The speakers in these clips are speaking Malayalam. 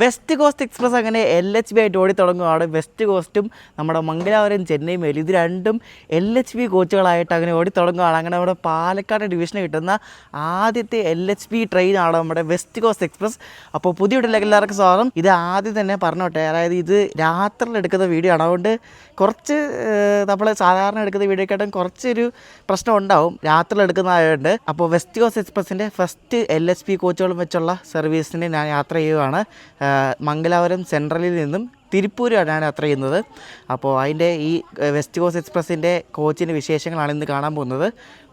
വെസ്റ്റ് കോസ്റ്റ് എക്സ്പ്രസ് അങ്ങനെ LHB ആയിട്ട് ഓടി തുടങ്ങുകയാണ്. വെസ്റ്റ് കോസ്റ്റും നമ്മുടെ മംഗലാപുരം ചെന്നൈ മേൽ ഇത് രണ്ടും LHB കോച്ചുകളായിട്ട് അങ്ങനെ ഓടി തുടങ്ങുകയാണ്. അങ്ങനെ നമ്മുടെ പാലക്കാട് ഡിവിഷന് കിട്ടുന്ന ആദ്യത്തെ LHB ട്രെയിനാണ് നമ്മുടെ വെസ്റ്റ് കോസ്റ്റ് എക്സ്പ്രസ്. അപ്പോൾ പുതിയ വീട്ടിലേക്ക് എല്ലാവർക്കും സ്വാഗതം. ഇത് ആദ്യം തന്നെ പറഞ്ഞോട്ടെ, അതായത് ഇത് രാത്രിയിൽ എടുക്കുന്ന വീഡിയോ ആണ്. അതുകൊണ്ട് കുറച്ച് നമ്മൾ സാധാരണ എടുക്കുന്ന വീഡിയോക്കാട്ടും കുറച്ചൊരു പ്രശ്നം ഉണ്ടാവും രാത്രിയിൽ എടുക്കുന്നതായതുകൊണ്ട്. അപ്പോൾ വെസ്റ്റ് കോസ്റ്റ് എക്സ്പ്രസിൻ്റെ ഫസ്റ്റ് LHB കോച്ചുകളും വെച്ചുള്ള സർവീസിന് ഞാൻ യാത്ര ചെയ്യുകയാണ്. മംഗലാപുരം സെൻട്രലിൽ നിന്നും തിരുപ്പൂരാണ് യാത്ര ചെയ്യുന്നത്. അപ്പോൾ അതിൻ്റെ ഈ വെസ്റ്റ് കോസ്റ്റ് എക്സ്പ്രസിൻ്റെ കോച്ചിൻ്റെ വിശേഷങ്ങളാണ് ഇന്ന് കാണാൻ പോകുന്നത്.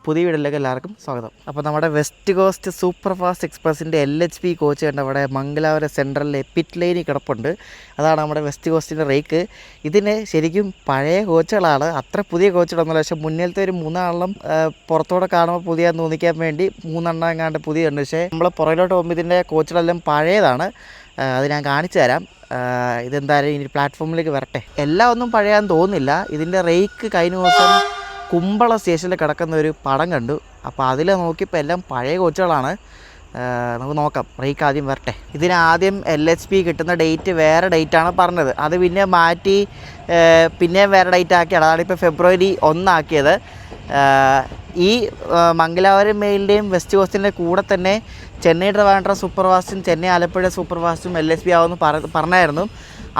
പുതിയ വീഡിയോയിലേക്ക് എല്ലാവർക്കും സ്വാഗതം. അപ്പോൾ നമ്മുടെ വെസ്റ്റ് കോസ്റ്റ് സൂപ്പർ ഫാസ്റ്റ് എക്സ്പ്രസിൻ്റെ LHB കോച്ച് കണ്ട് അവിടെ മംഗലാപുരം സെൻട്രലിലെ പിറ്റ് ലൈനിൽ കിടപ്പുണ്ട്. അതാണ് നമ്മുടെ വെസ്റ്റ് കോസ്റ്റിൻ്റെ റേക്ക്. ഇതിന് ശരിക്കും പഴയ കോച്ചുകളാണ്, അത്ര പുതിയ കോച്ചുകളൊന്നുമില്ല. പക്ഷേ മുന്നിലത്തെ ഒരു മൂന്നെണ്ണം പുറത്തോടെ കാണുമ്പോൾ പുതിയ തോന്നിക്കാൻ വേണ്ടി മൂന്നെണ്ണം എങ്ങാണ്ട് പുതിയുണ്ട്. പക്ഷേ നമ്മൾ പുറകിലോട്ട് പോകുമ്പോൾ ഇതിൻ്റെ കോച്ചുകളെല്ലാം പഴയതാണ്. അത് ഞാൻ കാണിച്ചു തരാം. ഇതെന്തായാലും ഇനി പ്ലാറ്റ്ഫോമിലേക്ക് വരട്ടെ. എല്ലാം ഒന്നും പഴയാന്ന് തോന്നുന്നില്ല. ഇതിൻ്റെ റേക്ക് കഴിഞ്ഞ ദിവസം കുമ്പള സ്റ്റേഷനിൽ കിടക്കുന്ന ഒരു പടം കണ്ടു. അപ്പോൾ അതിൽ നോക്കിയപ്പോൾ എല്ലാം പഴയ കോച്ചുകളാണ്. നമുക്ക് നോക്കാം, റേക്ക് ആദ്യം വരട്ടെ. ഇതിനാദ്യം LHB കിട്ടുന്ന ഡേറ്റ് വേറെ ഡേറ്റാണ് പറഞ്ഞത്. അത് പിന്നെ മാറ്റി പിന്നെയും വേറെ ഡേറ്റ് ആക്കിയാണ്. അതാണ് ഇപ്പോൾ ഫെബ്രുവരി 1 ആക്കിയത്. ഈ മംഗലാപുരം മെയിലിൻ്റെയും വെസ്റ്റ് കോസ്റ്റിൻ്റെ കൂടെ തന്നെ ചെന്നൈ ട്രിവാൻഡ്രം സൂപ്പർ ഫാസ്റ്റും ചെന്നൈ ആലപ്പുഴ സൂപ്പർ ഫാസ്റ്റും LHB ആവുമെന്ന് പറഞ്ഞായിരുന്നു.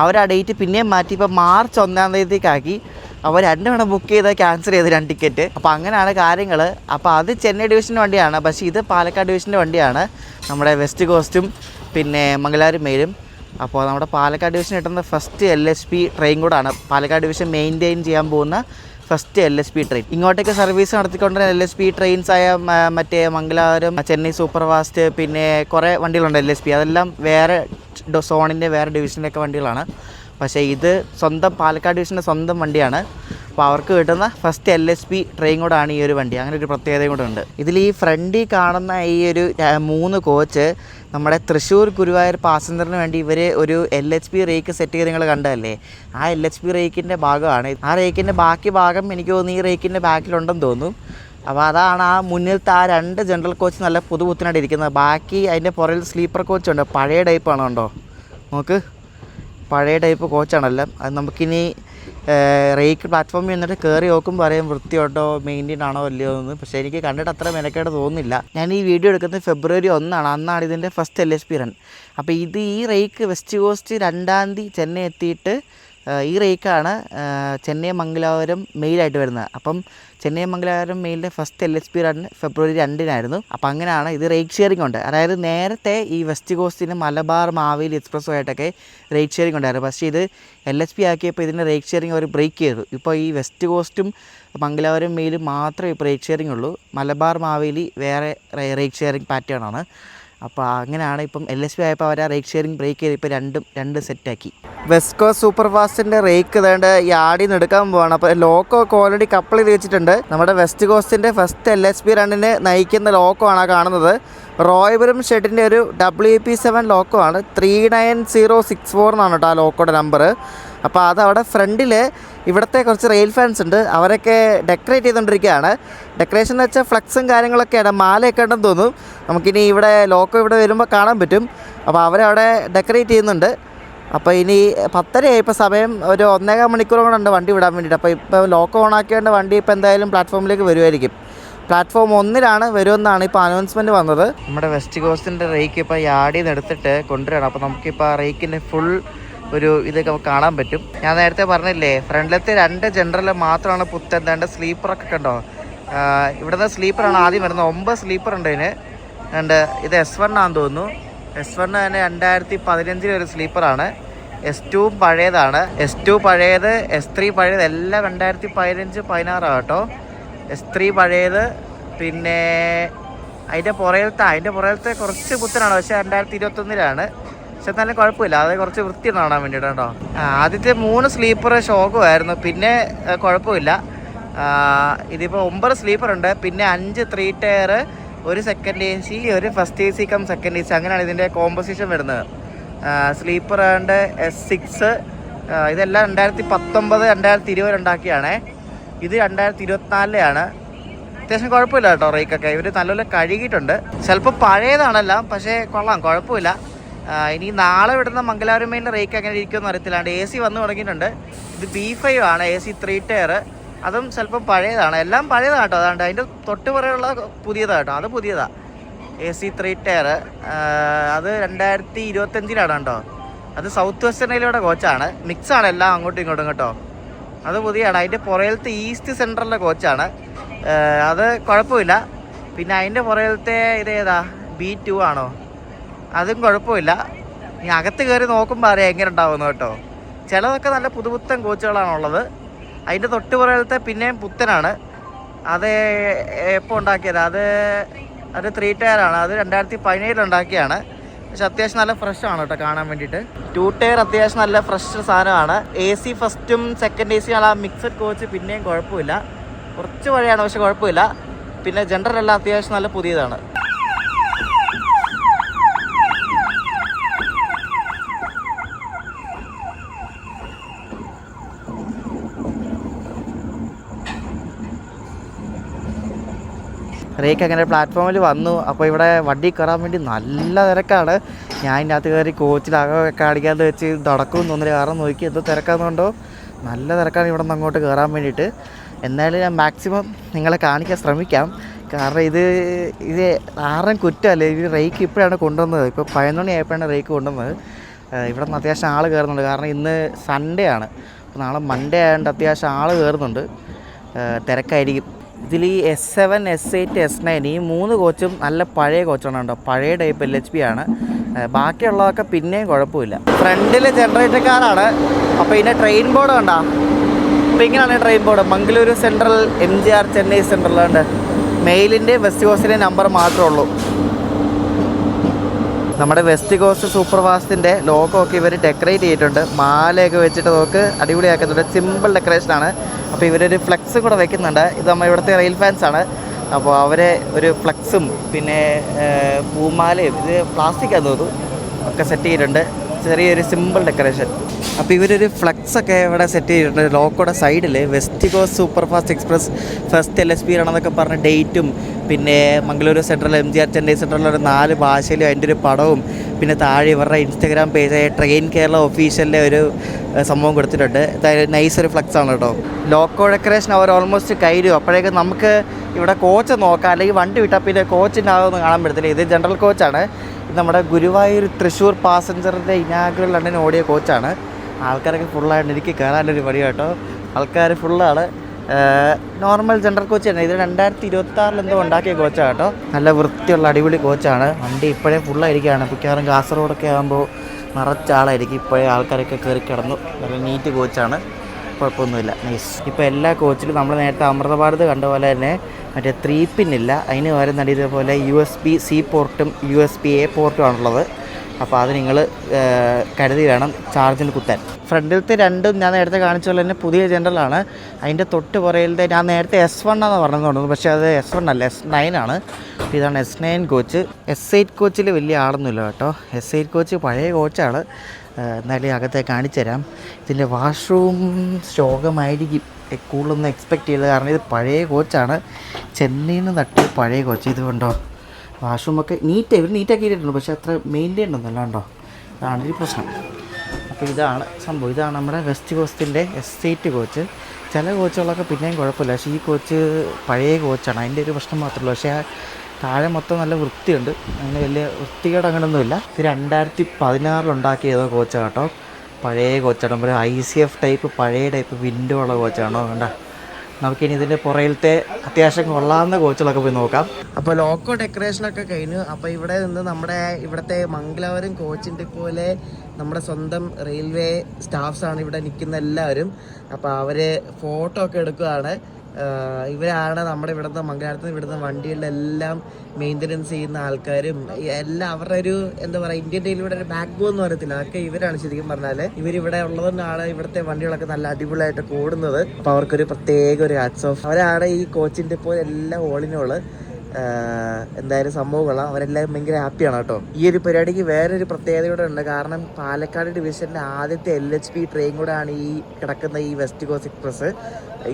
അവർ ആ ഡേറ്റ് പിന്നെയും മാറ്റി ഇപ്പോൾ മാർച്ച് 1 തീയതിക്കാക്കി. അവർ 2 തവണ ബുക്ക് ചെയ്ത് ക്യാൻസൽ ചെയ്ത് 2 ടിക്കറ്റ്. അപ്പോൾ അങ്ങനെയാണ് കാര്യങ്ങൾ. അപ്പോൾ അത് ചെന്നൈ ഡിവിഷൻ്റെ വണ്ടിയാണ്, പക്ഷേ ഇത് പാലക്കാട് ഡിവിഷൻ്റെ വണ്ടിയാണ്, നമ്മുടെ വെസ്റ്റ് കോസ്റ്റും പിന്നെ മംഗലാപുരം മെയിലും. അപ്പോൾ നമ്മുടെ പാലക്കാട് ഡിവിഷൻ കിട്ടുന്ന ഫസ്റ്റ് LHB ട്രെയിൻ കൂടാണ്. പാലക്കാട് ഡിവിഷൻ മെയിൻറ്റെയിൻ ചെയ്യാൻ പോകുന്ന ഫസ്റ്റ് LHB ട്രെയിൻ. ഇങ്ങോട്ടേക്ക് സർവീസ് നടത്തിക്കൊണ്ടിരുന്ന LHB ട്രെയിൻസായ മറ്റേ മംഗലാപുരം ചെന്നൈ സൂപ്പർ ഫാസ്റ്റ് പിന്നെ കുറേ വണ്ടികളുണ്ട് LHB. അതെല്ലാം വേറെ സോണിൻ്റെ വേറെ ഡിവിഷനിലൊക്കെ വണ്ടികളാണ്. പക്ഷേ ഇത് സ്വന്തം പാലക്കാട് ഡിവിഷൻ്റെ സ്വന്തം വണ്ടിയാണ്. അപ്പോൾ അവർക്ക് കിട്ടുന്ന ഫസ്റ്റ് LHB ട്രെയിൻ കൂടാണ് ഈ ഒരു വണ്ടി. അങ്ങനെ ഒരു പ്രത്യേകതയും കൂടെ ഉണ്ട്. ഇതിൽ ഈ ഫ്രണ്ടിൽ കാണുന്ന ഈ ഒരു 3 കോച്ച് നമ്മുടെ തൃശ്ശൂർ ഗുരുവായൂർ പാസഞ്ചറിന് വേണ്ടി ഇവർ ഒരു LHB റേക്ക് സെറ്റ് ചെയ്ത് നിങ്ങൾ കണ്ടതല്ലേ, ആ LHB റേക്കിൻ്റെ ഭാഗമാണ്. ആ റേക്കിൻ്റെ ബാക്കി ഭാഗം എനിക്ക് തോന്നുന്നു ഈ റേക്കിൻ്റെ ബാക്കിലുണ്ടെന്ന് തോന്നുന്നു. അപ്പോൾ അതാണ് ആ മുന്നിലത്തെ ആ 2 ജനറൽ കോച്ച് നല്ല പുതുപുത്തനായിട്ട് ഇരിക്കുന്നത്. ബാക്കി അതിൻ്റെ പുറകിൽ സ്ലീപ്പർ കോച്ചുണ്ട്, പഴയ ടൈപ്പാണ്. കണ്ടോ, നോക്ക്, പഴയ ടൈപ്പ് കോച്ചാണല്ലോ. അത് നമുക്കിനി റേക്ക് പ്ലാറ്റ്ഫോമിൽ നിന്നിട്ട് കയറി നോക്കുമ്പോൾ അറിയാം വൃത്തിയോട്ടോ മെയിൻറ്റെയിൻ ആണോ അല്ലയോ എന്ന്. പക്ഷേ എനിക്ക് കണ്ടിട്ട് അത്ര മെനക്കേട് തോന്നുന്നില്ല. ഞാൻ ഈ വീഡിയോ എടുക്കുന്നത് ഫെബ്രുവരി 1 അന്നാണ് ഇതിൻ്റെ ഫസ്റ്റ് LHB റൺ. അപ്പോൾ ഈ റേക്ക് വെസ്റ്റ് കോസ്റ്റ് 2 തീയതി ചെന്നൈ എത്തിയിട്ട് ഈ റേക്കാണ് ചെന്നൈ മംഗലാപുരം മെയിലായിട്ട് വരുന്നത്. അപ്പം ചെന്നൈ മംഗലാപുരം മെയിലിൻ്റെ ഫസ്റ്റ് LHB റൺ ഫെബ്രുവരി 2 അപ്പോൾ അങ്ങനെയാണ്. ഇത് റേക്ക് ഷെയറിംഗ് ഉണ്ട്. അതായത് നേരത്തെ ഈ വെസ്റ്റ് കോസ്റ്റിന് മലബാർ മാവേലി എക്സ്പ്രസ്സുമായിട്ടൊക്കെ റേക്ക് ഷെയറിംഗ് ഉണ്ടായിരുന്നു. പക്ഷേ ഇത് LHB ആക്കിയപ്പോൾ ഇതിൻ്റെ റേക്ക് ഷെയറിംഗ് അവർ ബ്രേക്ക് ചെയ്തു. ഇപ്പോൾ ഈ വെസ്റ്റ് കോസ്റ്റും മംഗലാപുരം മെയിലും മാത്രമേ ഇപ്പോൾ റേക്ക് ഷെയറിംഗ് ഉള്ളൂ. മലബാർ മാവേലി വേറെ റേക്ക് ഷെയറിംഗ് പാറ്റേൺ ആണ്. അപ്പോൾ അങ്ങനെയാണ് ഇപ്പം LHB ആയപ്പോൾ അവർ ആ റേക്ക് ഷെയറിംഗ് ബ്രേക്ക് ചെയ്ത് ഇപ്പോൾ രണ്ട് സെറ്റാക്കി. വെസ്റ്റ് കോസ്റ്റ് സൂപ്പർ ഫാസ്റ്റിൻ്റെ റേക്ക് ഇതേണ്ട യാർഡിൽ നിന്ന് എടുക്കാൻ പോവാണ്. അപ്പോൾ ലോക്കോ ഒക്കെ ഓൾറെഡി കപ്പിൾ ചെയ്ത് വെച്ചിട്ടുണ്ട്. നമ്മുടെ വെസ്റ്റ് കോസ്റ്റിൻ്റെ ഫസ്റ്റ് LHB റണ്ണിന് നയിക്കുന്ന ലോക്കോ ആണ് കാണുന്നത്. റോയപുരം ഷെഡിൻ്റെ ഒരു WP7 ലോക്കോ ആണ്. 39064 എന്നാണ് കേട്ടോ ആ ലോക്കോയുടെ നമ്പർ. അപ്പോൾ അതവിടെ ഫ്രണ്ടിൽ ഇവിടുത്തെ കുറച്ച് റെയിൽ ഫാൻസ് ഉണ്ട്, അവരൊക്കെ ഡെക്കറേറ്റ് ചെയ്തുകൊണ്ടിരിക്കുകയാണ്. ഡെക്കറേഷൻ എന്ന് വെച്ചാൽ ഫ്ലക്സും കാര്യങ്ങളൊക്കെയാണ്, മാലയൊക്കെ ഉണ്ടെന്ന് തോന്നുന്നു. നമുക്കിനി ഇവിടെ ലോക്കോ ഇവിടെ വരുമ്പോൾ കാണാൻ പറ്റും. അപ്പോൾ അവരവിടെ ഡെക്കറേറ്റ് ചെയ്യുന്നുണ്ട്. അപ്പോൾ ഇനി 10:30 ഇപ്പോൾ സമയം, ഒരു 1.25 മണിക്കൂർ കൂടെ ഉണ്ട് വണ്ടി വിടാൻ വേണ്ടിയിട്ട്. അപ്പോൾ ഇപ്പോൾ ലോക്കോ ഓണാക്കിയതുകൊണ്ട് വണ്ടി ഇപ്പോൾ എന്തായാലും പ്ലാറ്റ്ഫോമിലേക്ക് വരുമായിരിക്കും. പ്ലാറ്റ്ഫോം 1 വരുമെന്നാണ് ഇപ്പോൾ അനൗൺസ്മെൻറ്റ് വന്നത്. നമ്മുടെ വെസ്റ്റ് കോസ്റ്റിൻ്റെ റേക്ക് ഇപ്പോൾ യാർഡിൽ നിന്ന് എടുത്തിട്ട് കൊണ്ടുവരണം. അപ്പോൾ നമുക്കിപ്പോൾ ആ റേക്കിൻ്റെ ഫുൾ ഒരു ഇതൊക്കെ കാണാൻ പറ്റും. ഞാൻ നേരത്തെ പറഞ്ഞില്ലേ, ഫ്രണ്ടിലത്തെ 2 ജനറൽ മാത്രമാണ് പുത്തൻ. സ്ലീപ്പറൊക്കെ കണ്ടോ, ഇവിടുത്തെ സ്ലീപ്പറാണ് ആദ്യം വരുന്നത്. 9 സ്ലീപ്പർ ഉണ്ട് ഇതിന്. ഇത് S1 ആണെന്ന് തോന്നുന്നു. S1 തന്നെ 2015 ഒരു സ്ലീപ്പറാണ്. S2 പഴയതാണ്. S2 പഴയത്, S3 പഴയത്, എല്ലാം 2015-16 കേട്ടോ. S3 പഴയത്. പിന്നെ അതിൻ്റെ പുറകിലത്തെ കുറച്ച് പുത്തനാണ്, പക്ഷേ 2021 പക്ഷെ എന്നാലും കുഴപ്പമില്ല. അത് കുറച്ച് വൃത്തി കാണാൻ വേണ്ടിയിട്ട് കേട്ടോ. ആദ്യത്തെ 3 സ്ലീപ്പർ ഷോക്കുമായിരുന്നു, പിന്നെ കുഴപ്പമില്ല. ഇതിപ്പോൾ 9 സ്ലീപ്പറുണ്ട്, പിന്നെ 5 3 ടയർ, ഒരു സെക്കൻഡ് AC, ഒരു first AC cum second AC, അങ്ങനെയാണ് ഇതിൻ്റെ കോമ്പോസിഷൻ വരുന്നത്. സ്ലീപ്പർ ഉണ്ട് S6. ഇതെല്ലാം 2019 2020 ഉണ്ടാക്കിയാണേ. ഇത് 2024 അത്യാവശ്യം കുഴപ്പമില്ല കേട്ടോ. റേക്കൊക്കെ ഇവർ നല്ലപോലെ കഴുകിയിട്ടുണ്ട്. ചിലപ്പോൾ പഴയതാണെല്ലാം, പക്ഷേ കൊള്ളാം, കുഴപ്പമില്ല. ഇനി നാളെ വിടുന്ന മംഗലാപുരം മെയിലിൻ്റെ റേക്ക് എങ്ങനെ ഇരിക്കുമെന്ന് അറിയത്തില്ലാണ്ട് AC വന്ന് തുടങ്ങിയിട്ടുണ്ട്. ഇത് B5 ആണ്, AC 3 ടയർ. അതും ചിലപ്പം പഴയതാണ്, എല്ലാം പഴയതാണ് കേട്ടോ. അതാണ്ട് അതിൻ്റെ തൊട്ട് പുറയുള്ള പുതിയതാണ് കേട്ടോ, അത് പുതിയതാണ്. AC 3 ടയർ, അത് 2025 കേട്ടോ. അത് സൗത്ത് വെസ്റ്റേൺ റെയിൽവേയുടെ കോച്ചാണ്, മിക്സാണ് എല്ലാം അങ്ങോട്ടും ഇങ്ങോട്ടും കേട്ടോ. അത് പുതിയതാണ്. അതിൻ്റെ പുറയിലത്തെ ഈസ്റ്റ് സെൻട്രലിലെ കോച്ചാണ്, അത് കുഴപ്പമില്ല. പിന്നെ അതിൻ്റെ പുറയിലത്തെ ഇതേതാ B2 ആണോ, അതും കുഴപ്പമില്ല. ഇനി അകത്ത് കയറി നോക്കുമ്പോൾ അറിയാം എങ്ങനെ ഉണ്ടാവുന്നു കേട്ടോ. ചിലതൊക്കെ നല്ല പുതുപുത്തൻ കോച്ചുകളാണുള്ളത്. അതിൻ്റെ തൊട്ട് പുറകിലത്തെ പിന്നെയും പുത്തനാണ്. അത് എപ്പോൾ ഉണ്ടാക്കിയത്, അത് 3 ടയറാണ്. അത് 2017 ഉണ്ടാക്കിയാണ്. പക്ഷെ അത്യാവശ്യം നല്ല ഫ്രഷ് ആണ് കേട്ടോ കാണാൻ വേണ്ടിയിട്ട്. 2 ടയർ അത്യാവശ്യം നല്ല ഫ്രഷ് സാധനമാണ്. AC ഫസ്റ്റും സെക്കൻഡ് AC ആണ്. ആ മിക്സഡ് കോച്ച് പിന്നെയും കുഴപ്പമില്ല, കുറച്ച് പഴയാണ് പക്ഷെ കുഴപ്പമില്ല. പിന്നെ ജനറൽ എല്ലാം അത്യാവശ്യം നല്ല പുതിയതാണ്. റേക്ക് അങ്ങനെ പ്ലാറ്റ്ഫോമിൽ വന്നു. അപ്പോൾ ഇവിടെ വണ്ടി കയറാൻ വേണ്ടി നല്ല തിരക്കാണ്. ഞാൻ ഇതിൻ്റെ അകത്ത് കയറി കോച്ചിലകമൊക്കെ അടിക്കാതെ വെച്ച് നടക്കുമെന്ന് തോന്നില്ല, കാരണം നോക്കി എന്തോ തിരക്കാന്നുകൊണ്ടോ നല്ല തിരക്കാണ് ഇവിടെ നിന്ന് അങ്ങോട്ട് കയറാൻ വേണ്ടിയിട്ട്. എന്നാലും ഞാൻ മാക്സിമം നിങ്ങളെ കാണിക്കാൻ ശ്രമിക്കാം, കാരണം ഇത് ആരുടെയും കുറ്റമല്ല. ഈ റേക്ക് ഇപ്പോഴാണ് കൊണ്ടുവന്നത്, ഇപ്പോൾ 11 ആയപ്പോഴാണ് റേക്ക് കൊണ്ടുവന്നത്. ഇവിടെ നിന്ന് അത്യാവശ്യം ആൾ കയറുന്നുണ്ട്, കാരണം ഇന്ന് സൺഡേ ആണ്. അപ്പോൾ നാളെ മൺഡേ ആയതുകൊണ്ട് അത്യാവശ്യം ആൾ കയറുന്നുണ്ട്, തിരക്കായിരിക്കും. ഇതിൽ ഈ S7, S8, S9 ഈ 3 കോച്ചും നല്ല പഴയ കോച്ചാണ് കേട്ടോ, പഴയ ടൈപ്പ് LHP ആണ്. ബാക്കിയുള്ളതൊക്കെ പിന്നെയും കുഴപ്പമില്ല. ഫ്രണ്ടിൽ ജനറേറ്റർ കാറാണ്. അപ്പോൾ ഇതിൻ്റെ ട്രെയിൻ ബോർഡ് കണ്ടോ, അപ്പോൾ ഇങ്ങനെയാണ് train board. Mangaluru central, MGR, Chennai central ഉണ്ട്. മെയിലിൻ്റെ വെസ്റ്റ് കോസ്റ്റിൻ്റെ നമ്പർ മാത്രമേ ഉള്ളൂ. നമ്മുടെ വെസ്റ്റ് കോസ്റ്റ് സൂപ്പർ ഫാസ്റ്റിൻ്റെ ലോഗോ ഒക്കെ ഇവർ ഡെക്കറേറ്റ് ചെയ്തിട്ടുണ്ട്, മാലയൊക്കെ വെച്ചിട്ട് നോക്ക് അടിപൊളിയാക്കുന്നുണ്ട്. സിമ്പിൾ ഡെക്കറേഷനാണ്. അപ്പോൾ ഇവരൊരു ഫ്ലെക്സും കൂടെ വെക്കുന്നുണ്ട്. ഇത് നമ്മൾ ഇവിടുത്തെ റെയിൽ ഫാൻസാണ്, അപ്പോൾ അവരെ ഒരു ഫ്ലെക്സും പിന്നെ പൂമാലയും, ഇത് പ്ലാസ്റ്റിക്കാന്ന് തോന്നുന്നു, ഒക്കെ സെറ്റ് ചെയ്തിട്ടുണ്ട്. ചെറിയൊരു സിമ്പിൾ ഡെക്കറേഷൻ. അപ്പോൾ ഇവരൊരു ഫ്ലെക്സൊക്കെ ഇവിടെ സെറ്റ് ചെയ്തിട്ടുണ്ട് ലോക്കോയുടെ സൈഡിൽ. West coast super fast express first LHP ആണെന്നൊക്കെ പറഞ്ഞ ഡേറ്റും, പിന്നെ Mangaluru central, MGR, Chennai central ഒരു 4 ഭാഷയിലും അതിൻ്റെ ഒരു പടവും, പിന്നെ താഴെ ഇവരുടെ ഇൻസ്റ്റഗ്രാം പേജായ ട്രെയിൻ കേരള ഒഫീഷ്യലിൻ്റെ ഒരു സംഭവം കൊടുത്തിട്ടുണ്ട്. നൈസ് ഒരു ഫ്ലെക്സ് ആണ് കേട്ടോ. ലോക്കോ ഡെക്കറേഷൻ അവർ ഓൾമോസ്റ്റ് കഴിഞ്ഞു. അപ്പോഴേക്കും നമുക്ക് ഇവിടെ കോച്ച് നോക്കാം, അല്ലെങ്കിൽ വണ്ടി വിട്ടാൽ പിന്നെ കോച്ചിൻ്റെ ആകുമെന്ന് കാണാൻ പറ്റത്തില്ല. ഇത് ജനറൽ കോച്ചാണ്. ഇത് നമ്മുടെ ഗുരുവായൂർ തൃശ്ശൂർ പാസഞ്ചറിൻ്റെ ഇനാഗ്രൽ ലണ്ടൻ ഓടിയ കോച്ചാണ്. ആൾക്കാരൊക്കെ ഫുള്ളായിട്ട് എനിക്ക് കയറാനൊരു പടി കേട്ടോ, ആൾക്കാർ ഫുള്ളാണ്. നോർമൽ ജനറൽ കോച്ച് തന്നെ. ഇത് 2026 എന്തോ ഉണ്ടാക്കിയ കോച്ചാണ് കേട്ടോ. നല്ല വൃത്തിയുള്ള അടിപൊളി കോച്ചാണ്. വണ്ടി ഇപ്പോഴേ ഫുള്ളായിരിക്കുകയാണ്. മിക്കവാറും കാസർഗോഡൊക്കെ ആകുമ്പോൾ നിറച്ചാളായിരിക്കും. ഇപ്പോഴേ ആൾക്കാരൊക്കെ കയറി കിടന്നു. നല്ല നീറ്റ് കോച്ചാണ്, കുഴപ്പമൊന്നുമില്ല, നൈസ്. ഇപ്പോൾ എല്ലാ കോച്ചിലും നമ്മൾ നേരത്തെ അമൃതഭാരത് കണ്ട പോലെ തന്നെ മറ്റേ 3 പിന്നില്ല, അതിന് പകരം തന്നെ ഇതേപോലെ USB-C പോർട്ടും USB-A പോർട്ടും ആണുള്ളത്. അപ്പോൾ അത് നിങ്ങൾ കരുതി വേണം ചാർജിൽ കുത്താൻ. ഫ്രണ്ടിലത്തെ രണ്ടും ഞാൻ നേരത്തെ കാണിച്ച പോലെ തന്നെ പുതിയ ജനറലാണ്. അതിൻ്റെ തൊട്ട് പുറയിലത്തെ ഞാൻ നേരത്തെ S1 ആണെന്ന് പറഞ്ഞതുകൊണ്ടു, പക്ഷേ അത് S1 അല്ല, S9 ആണ്. ഇതാണ് S9 കോച്ച്. S8 കോച്ചിൽ വലിയ ആളൊന്നുമില്ല കേട്ടോ. S8 കോച്ച് പഴയ കോച്ചാണ്. എന്നാലും അകത്തെ കാണിച്ചു തരാം. ഇതിൻ്റെ വാഷ്റൂം ശോകമായിരിക്കും കൂടുതലൊന്നും എക്സ്പെക്റ്റ് ചെയ്തത്, കാരണം ഇത് പഴയ കോച്ചാണ്. ചെന്നൈയിൽ നിന്ന് തട്ടി പഴയ കോച്ച്. ഇതുകൊണ്ടോ വാഷ്റൂമൊക്കെ ഇവർ നീറ്റാക്കിയിട്ടുണ്ട്, പക്ഷേ അത്ര മെയിൻറ്റെയിൻ ഒന്നുമല്ല കേട്ടോ. അതാണ് ഒരു പ്രശ്നം. അപ്പോൾ ഇതാണ് സംഭവം. ഇതാണ് നമ്മുടെ വെസ്റ്റ് കോസ്റ്റിൻ്റെ S8 കോച്ച്. ചില കോച്ചുകളൊക്കെ പിന്നെയും കുഴപ്പമില്ല, പക്ഷേ ഈ കോച്ച് പഴയ കോച്ചാണ്, അതിൻ്റെ ഒരു പ്രശ്നം മാത്രമേ ഉള്ളൂ. പക്ഷേ താഴെ മൊത്തം നല്ല വൃത്തിയുണ്ട്, അങ്ങനെ വലിയ വൃത്തികേട് അങ്ങനെയൊന്നുമില്ല. ഇത് 2016 ഉണ്ടാക്കിയതോ കോച്ചാണ് കേട്ടോ, പഴയ കോച്ചാണ്. നമ്മുടെ ICF ടൈപ്പ് പഴയ ടൈപ്പ് വിൻഡോ ഉള്ള കോച്ചാണോ വേണ്ട. നമുക്കിനി ഇതിൻ്റെ പുറയിലത്തെ അത്യാവശ്യം കൊള്ളാവുന്ന കോച്ചുകളൊക്കെ പോയി നോക്കാം. അപ്പോൾ ലോക്കോ ഡെക്കറേഷനൊക്കെ കഴിഞ്ഞു. അപ്പോൾ ഇവിടെ നിന്ന് നമ്മുടെ ഇവിടുത്തെ മംഗലാപുരം കോച്ചിൻ്റെ പോലെ നമ്മുടെ സ്വന്തം റെയിൽവേ സ്റ്റാഫ്സാണ് ഇവിടെ നിൽക്കുന്ന എല്ലാവരും. അപ്പോൾ അവർ ഫോട്ടോ ഒക്കെ എടുക്കുകയാണ്. ഇവരാണ് നമ്മുടെ ഇവിടുത്തെ മംഗലാപുരത്ത് ഇവിടുത്തെ വണ്ടികളുടെ എല്ലാം മെയിൻ്റനൻസ് ചെയ്യുന്ന ആൾക്കാരും എല്ലാം. അവരുടെ ഒരു എന്താ പറയുക, ഇന്ത്യൻ റെയിൽവേയുടെ ഒരു ബാക്ക് ബോൺ എന്ന് പറയത്തില്ല, അതൊക്കെ ഇവരാണ് ശരിക്കും പറഞ്ഞാൽ. ഇവരിവിടെ ഉള്ളതുകൊണ്ടാണ് ഇവിടുത്തെ വണ്ടികളൊക്കെ നല്ല അടിപൊളിയായിട്ട് ഓടുന്നത്. അപ്പോൾ അവർക്കൊരു പ്രത്യേക ഒരു ഹാറ്റ്സ് ഓഫ്. അവരാണ് ഈ കോച്ചിൻ്റെ പോലെ എല്ലാം ഓളിനോള്. എന്തായാലും സംഭവം കൊള്ളാം. അവരെല്ലാവരും ഭയങ്കര ഹാപ്പിയാണ് കേട്ടോ. ഈ ഒരു പരിപാടിക്ക് വേറൊരു പ്രത്യേകത കൂടെ ഉണ്ട്, കാരണം പാലക്കാട് ഡിവിഷൻ്റെ ആദ്യത്തെ LHP ട്രെയിൻ കൂടെ ആണ് ഈ കിടക്കുന്ന ഈ വെസ്റ്റ് കോസ്റ്റ് എക്സ്പ്രസ്.